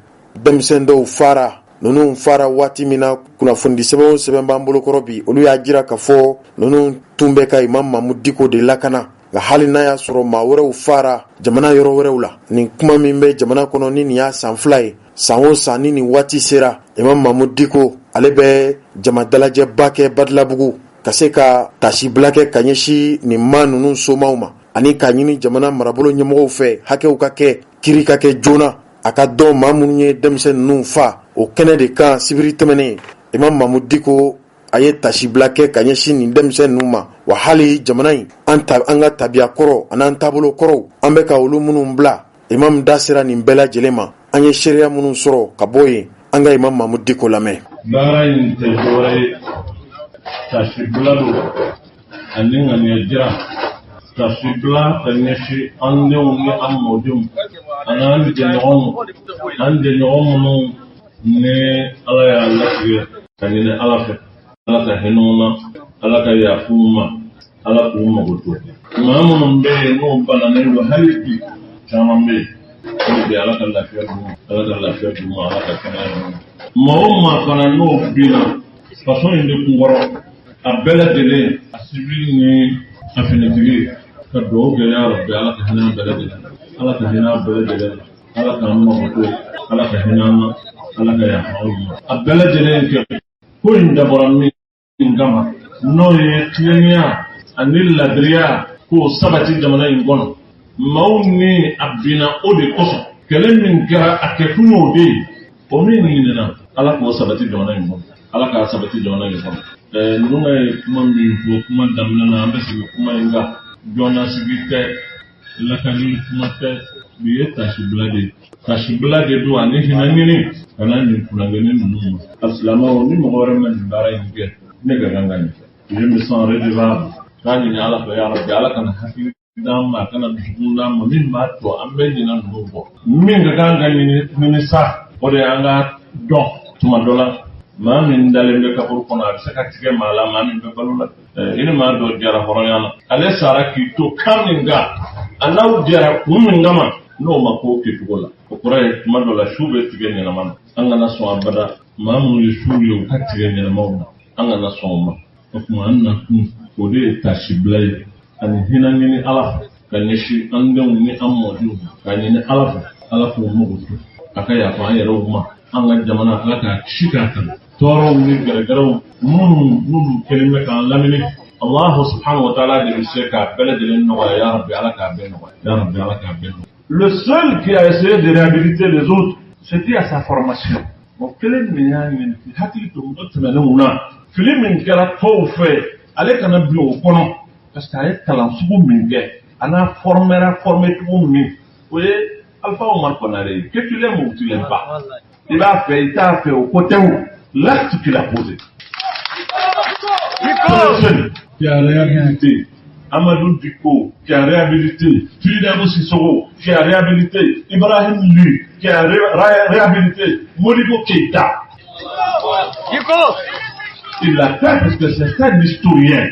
A: denmisɛn dɔw fara ninnu fara waati min na kunnafoni sɛbɛn o sɛbɛn b'an bolokɔrɔ bi olu y'a jira k'a fɔ ninnu tun bɛ ka Imam Mamudu Diko de lakana nka hali n'a y'a sɔrɔ maa wɛrɛw fara jamana yɔrɔ wɛrɛw la nin kuma min bɛ jamana kɔnɔ ni nin y'a san 2 ye san o san ni nin waati sera Imam Mamudu Diko ale bɛ jama dalajɛba kɛ Badilabugu ka se ka tasibila kɛ ka ɲɛsin nin maa ninnu somaw ma ani k'a ɲini jamana marabolo ɲɛmɔgɔw fɛ hakɛw ka kɛ kiri ka kɛ joona a ka dɔn maa minnu ye denmisɛn ninnu fa o kɛnɛ de kan sibiri tɛmɛnen Imam Mamudu Diko a ye tasibila kɛ ka ɲɛsin nin denmisɛn ninnu ma wa hali jamana in an ka tabiya kɔrɔ an'an taabolo kɔrɔw an bɛ ka olu minnu bila Imam da sera nin bɛɛ lajɛlen ma an ye seereya minnu sɔrɔ ka bɔ yen an ka Imam Mamudu Diko lamɛn.
E: baara in tɛ dɔwɛrɛ ye tasibila don ani ŋaniya jira tasibila ka ɲɛsin an denw ni an mɔdenw ani an jɛɲɔgɔn minnu ni Ala y'a latigɛ ka ɲini Ala fɛ Ala ka hinɛ u la Ala ka yafa u ma Ala k'u mago to maa minnu bɛ yen n'o bananen don hali bi caman bɛ yen bi Ala ka lafiya d'u ma Ala ka lafiya d'u ma Ala ka kɛnɛya d'u ma maa o maa fana n'o binna façon in de kunkɔrɔ a bɛɛ lajɛlen a sibiri ni a finitigi ka dugawu kɛ ya Rabbi Ala ka hinɛ bɛɛ lajɛlen Ala ka hinɛ bɛɛ lajɛlen Ala k'an mago to Ala ka hinɛ an na Ala ka yafa aw ma a bɛɛ lajɛlen kɛ ko in dabɔra min kama n'o ye tilennenya ani ladiriya k'o sabati jamana in kɔnɔ maaw ni a binna o de kosɔn kɛlɛ min kɛra a kɛkun y'o de ye o min ɲinina Ala k'o sabati jamana in kɔnɔ Ala k'a sabati jamana in kɔnɔ ninnu ye kuma min fɔ kuma daminɛ na an bɛ sigi kuma in kan jɔnnasigi tɛ lakali kuma tɛ bi ye tasibila de don ani hinɛ ɲini ka na nin kunnafoni ninnu ma alisilamɛw ni mɔgɔ wɛrɛ ma nin baara in kɛ ne ka kan ka ɲɛ je me sens redevable k'a ɲini Ala fɛ ya Rabbi Ala kana hakili d'an ma a kana dusukun d'an ma min b'a to an bɛ ɲinɛ ninnu kɔ min ka kan ka ɲini sa o de y'an ka dɔn tuma dɔ la maa min dalen bɛ kaburu kɔnɔ a bɛ se ka tigɛ maa la maa min bɛ balo la i ni maa dɔ jɛra hɔrɔnya la ale sara k'i to kan min kan a n'aw jɛra kun min kama n'o ma k'o kɛcogo la o kɔrɔ ye tuma dɔ la su bɛ tigɛ ɲɛnama na an kana sɔn abada maa minnu ye su ye u ka tigɛ ɲɛnamaw na an kana sɔn o ma o tuma an na kun o de ye tasibila ye ani hinɛ ɲini Ala fɛ ka ɲɛsin an denw ni an mɔdenw ka ɲini Ala fɛ Ala k'o mago to a ka yafa an yɛrɛw ma an ka jamana Ala k'a kisi k'a tɛmɛ tɔɔrɔw ni gɛrɛgɛrɛw minnu kɛlen bɛ k'an lamini Allahu subhanahu wa ta'ala de bɛ se k'a bɛɛ lajɛlen nɔgɔya ya Rabbi Ala k'a bɛɛ nɔgɔya ya Rabbi Ala k'a bɛɛ nɔgɔya. Le seul qui a essayé de réhabiliter les autres c'était à sa formation. Bon kelen min y'a ɲini hakili to dɔ tɛmɛnenw na fili min kɛra tɔw fɛ ale kana bi o kɔnɔ parce que a ye kalan sugu min kɛ a n'a formé cogo min o ye Alpha Omar Konare ye que tu l'aimes ou tu l'aimes pas i b'a fɛ i t'a fɛ o ko tɛ o l'acte qu'il a posé. C'est la réhabilité
G: Amadou Diko, qui a réhabilité, Fidel Sissoko, qui a réhabilité, Ibrahim Lu, qui a réhabilité, Modibo Keïta. Il l'a fait parce que c'est un historien.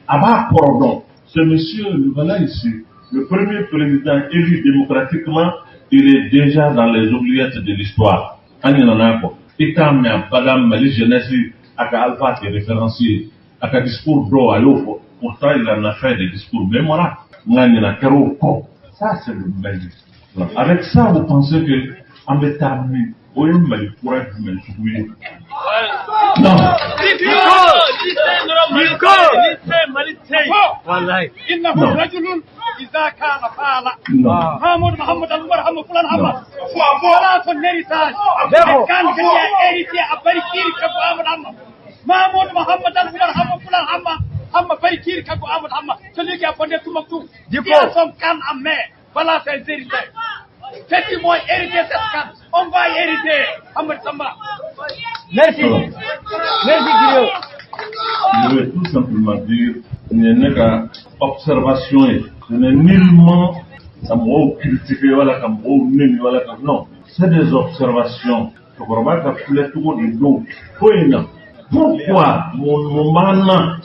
G: Abba Cordon, ce monsieur, voilà ici, le premier président élu démocratiquement, il est déjà dans les oubliettes de l'histoire. Et quand Madame Mali Jeunesse, avec Alpha qui est référencié, avec un discours d'eau à l'eau, pourtant il en a fait des discours mémorables. Ça, c'est le mérite. Avec ça, vous pensez que en métamie, oui, mais il pourrait me souvenir. Non.
H: إذا كان فعلا محمد المرحم فلان حما فلا فنريتاج كان كذا إيرتي أبريكير كبو أمر حما محمد المرحم فلان حما بريكير كبو أمر حما تلقي أفنى تمكتو ياسم كان أمه فلا سيرتي فتي موي إيرتي تسكان on va hériter Ahmed Samba. Merci Guillaume.
G: Je vais tout simplement dire il n'y a qu'à observation. Ce n'est nullement ça m'a critiqué voilà comme voilà comme non. C'est des observations. Je crois que les tout les dos. Pourquoi mon mana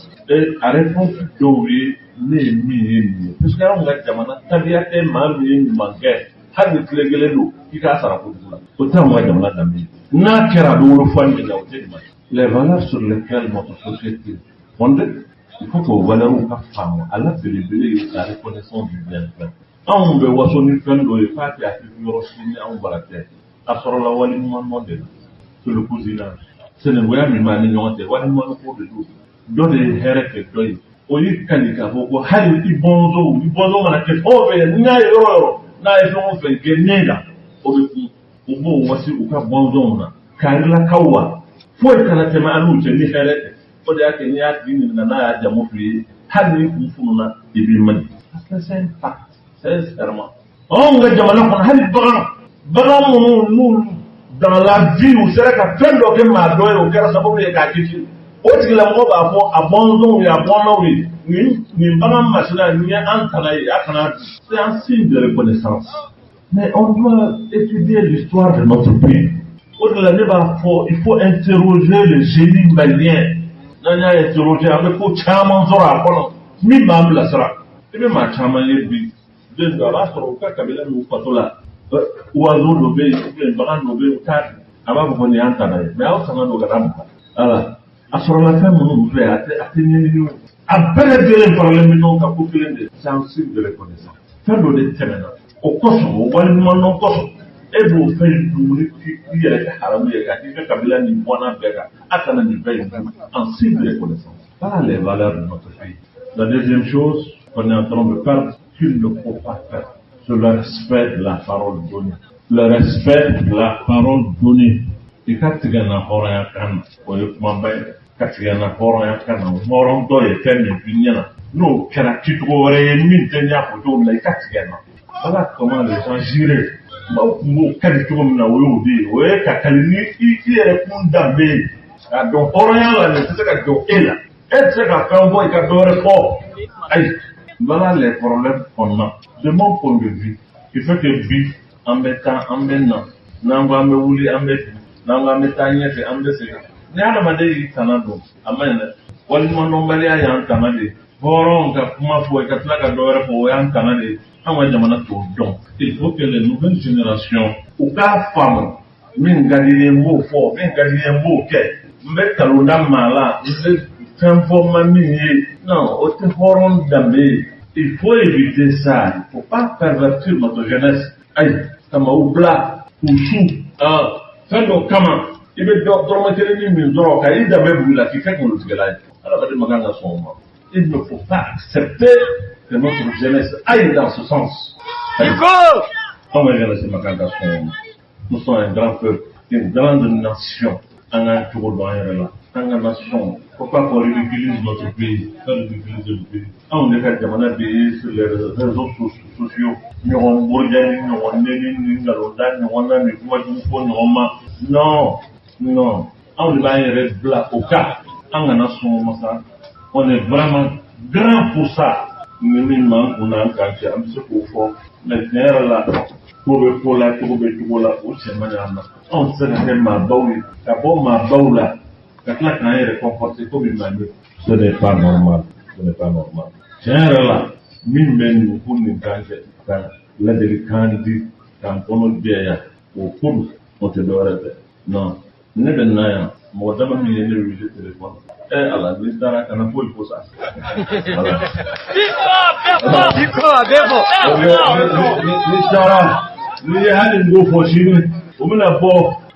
G: a répondu d'ouvrir les mines parce que on a jamana tabiate mami manque. Hadi tilegele do ika sara ko dula autant moi jamana dambi na kera do fandi da hotel les valeurs sur lesquelles notre société fonde il faut que les valeurs ou ka famo ala belebele la reconnaissance du bien-être on be waso ni fendo e fati a figuro sini on barate asoro la wali monde sur le cousinage c'est le voyage mi mani nyonte wali mo ko de do de hereke doy o yi kanika ko hali ibonzo mana ke ove nya yoro na efo fe geneda obeku ubo wasi uka bonzo na karila kawa fo kana tema anu je ni herete o de ake ni ati ni na ya jamu fi hali kumfunu na ibi mani c'est un fact sincèrement on ga jamana kon hali bagan mu dans la vie où sera ka fendo ke ma do e o kera sababu e ka kiti o tigila mo ba fo abonzo ya bono wi ni bagan masina ni antana ya kana c'est un signe de reconnaissance. Mais on doit étudier l'histoire de notre pays. Au-delà de ça, il faut interroger le génie malien. On a interrogé avec quoi Chaman Zora, mi mam la sera. Et même ma Chaman yebi, deux dollars sur le cas Kabila nous patola. Oiseau d'obé, un baran d'obé au cadre. Avant vous connaissez Antana, mais à autre moment de voilà. À ce moment-là, nous voulons atteindre nous. Après le parlement, nous avons fait c'est un signe de reconnaissance. Faire de témoignages. Au Kosovo, on non Kosovo. Et vous faites une qui est haramou et qui fait Kabila ni Bwana Bega, Atana ni Bega, en signe de reconnaissance. Voilà les valeurs de notre pays. La deuxième chose qu'on est en train de perdre, qu'il ne faut pas faire, c'est le respect de la parole donnée. Le respect de la parole donnée. Et quand tu gagnes un horaire, quand tu katigana horon kana horon do ye tenne dunyana no kana kitore min tenya ko do la katigana voilà comment les gens giraient mo kadi to na wo di we ka kalini ire kundambe a do horon la ne se ka do ela et se ka kan boy ka do refo ay voilà les problèmes qu'on a de mon point de vue il faut que vie en mettant en maintenant nanga me wuli en mettant nanga metanya fe en de ni adama de tanado amene wali monombali ya tanade boron ka kuma fo ka tlaka dore fo ya tanade amwa jamana to don il faut que les nouvelles générations ou ka femme min gadire mbo fo min gadire mbo ke mbetalo ndamala c'est tempo mami non o te foron dambe il faut éviter ça il faut pas pervertir notre jeunesse aïe kama oubla ou fendo kama ibe dormatere ni min zoro ka ida be bula ki fek mo tigala ala bade maganga somma il ne faut pas accepter que notre jeunesse aille dans ce sens on va dire c'est maganga somma nous sommes un grand peuple une grande nation en un tour dans là en nation faut pas qu'on ridiculise notre pays pas ridiculiser le pays on est fait jamana be sur les réseaux sociaux ni on bourgeois ni on neni ngaloda ni on na ni quoi du fond non, on va y rester au cas. On est vraiment grand pour ça. ni min man kuna kan ci am se ko fo mais tiɲɛ la ko bɛ ko la cogo bɛ cogo la o cɛ man ɲi anw tɛ se ka kɛ maabaw ye ka bɔ maabaw la ka tila k'an yɛrɛ comporter comme maa ye ce n'est pas normal tiɲɛ yɛrɛ la min bɛ nin ko nin kan kɛ ka ladilikan di k'an kɔnɔ jɛya o ko don o tɛ dɔwɛrɛ tɛ non ne bɛ na yan mɔgɔ dama min ye ne wele téléphone ala ni taara kana foyi fo sa ni taara ni ye hali n ko fɔ sini o bɛna bɔ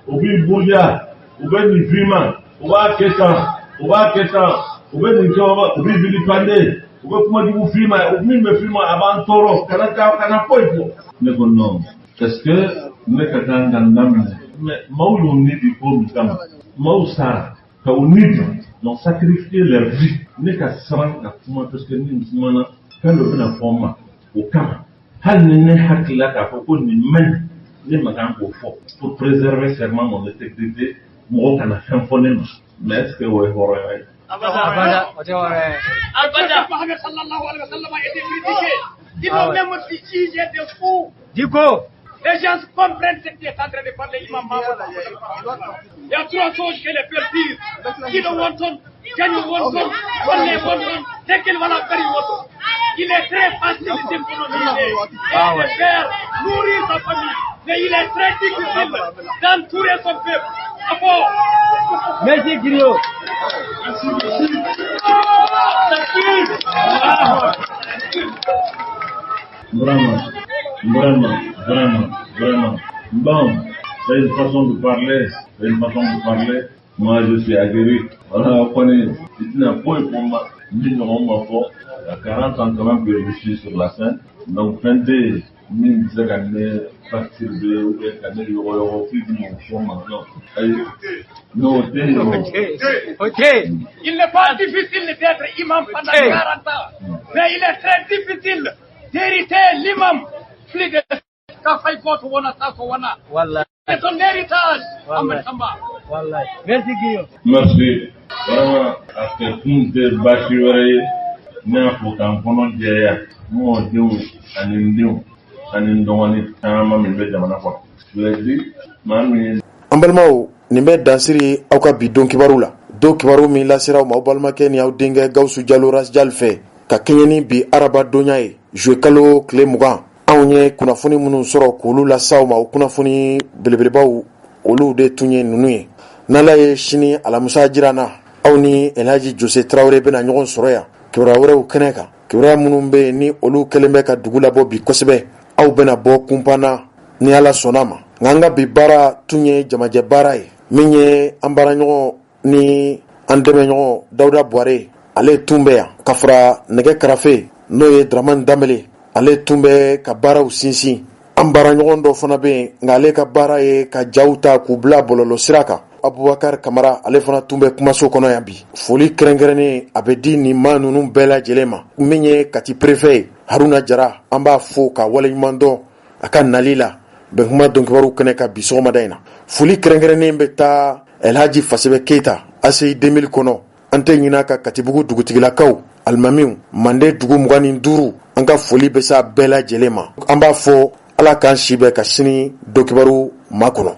G: o b'i bonya o bɛ nin f'i ma o b'a kɛ tan o bɛ nin kɛ o b'i vilipande o bɛ kuma jugu f'i ma min bɛ f'i ma a b'an tɔɔrɔ kana foyi fɔ ne ko non est-ce que ne ka kan ka daminɛ mais maaw y'o ni di ko min kama maaw sara ka o ni di donc sacrifier leur vie ne ka siran ka kuma parce que ni kumana fɛn dɔ bɛna fɔ n ma o kama hali ni ne hakilila k'a fɔ ko nin man ɲi ne ma kan k'o fɔ pour préserver seulement mon intégrité mɔgɔ kana fɛn fɔ ne ma mais est-ce que o ye hɔrɔnya ye
H: abada Mohamed sallallahu alayhi wa sallam a été critiqué. Ils ont même jugé des fous. Dico. Les gens comprennent ce qui est en train de parler l'imam Mahmoud. Il y a trois choses que les pères disent. Qui le wonton, Django wonton, Wale wonton, dès qu'il va la faire, wonton. Il est très facile d'économiser et de faire nourrir sa famille. Mais il est très difficile d'entourer son peuple. Merci Griot.
G: Vraiment. Bon, c'est une façon de parler. Moi, je suis aguerri. Voilà, on connaît. C'est une approche pour moi. Il y a 40 ans quand même que je suis sur la scène. Donc, 22 000 années, partir de où est l'année du royaume, plus de mon fond maintenant.
H: Ok. Il n'est pas difficile d'être imam pendant 40 ans. Mais il est très difficile d'hériter l'imam. Plus de c'est son héritage. Merci Guillaume.
G: Merci. Vraiment, après tout de bâtir, n'a pour qu'un pendant derrière, moi, Dieu,
A: an balimaw nin bɛ dansiri aw ka bi don kibaru la don kibaru min lasera aw ma aw balimakɛ ni aw denkɛ Gawusu Jalo Rasjal fɛ ka kɛɲɛ ni bi araba donya ye juwe kalo tile 20 anw ye kunnafoni minnu sɔrɔ k'olu lasaw ma o kunnafoni belebelebaw olu de tun ye ninnu ye n'Ala ye sini alamisa jiranna aw ni Elhaji Jose Traore bɛna ɲɔgɔn sɔrɔ yan kibaruya wɛrɛw kɛnɛ kan kibaruya minnu bɛ yen ni olu kɛlen bɛ ka dugu labɔ bi kosɛbɛ aw bɛna bɔ kunpanna ni Ala sɔnna ma nka an ka bi baara tun ye jamajɛ baara ye min ye an baaraɲɔgɔn ni an dɛmɛɲɔgɔn Dawuda Buware ale tun bɛ yan ka fara nɛgɛ karafe n'o ye Dramani Danbele ale tun bɛ ka baaraw sinsin an baaraɲɔgɔn dɔ fana bɛ yen nka ale ka baara ye ka jaw ta k'u bila bɔlɔlɔ sira kan Abubakar Kamara ale fana tun bɛ kumaso kɔnɔ yan bi foli kɛrɛnkɛrɛnnen a bɛ di nin maa ninnu bɛɛ lajɛlen ma min ye Kati préfet ye Haruna Jara an b'a fo ka waleɲuman dɔn a ka nali la bɛnkuma dɔnkibaru kɛnɛ ka bi sɔgɔmada in na foli kɛrɛnkɛrɛnnen bɛ taa Elhaji Fasebe Keita ACI 2000 kɔnɔ an tɛ ɲinɛ ka Katibugu dugutigilakaw alimamiw Mande dugu 25 an ka foli bɛ sa bɛɛ lajɛlen ma an b'a fɔ Ala k'an si bɛɛ ka sini dɔnkibaru makɔnɔ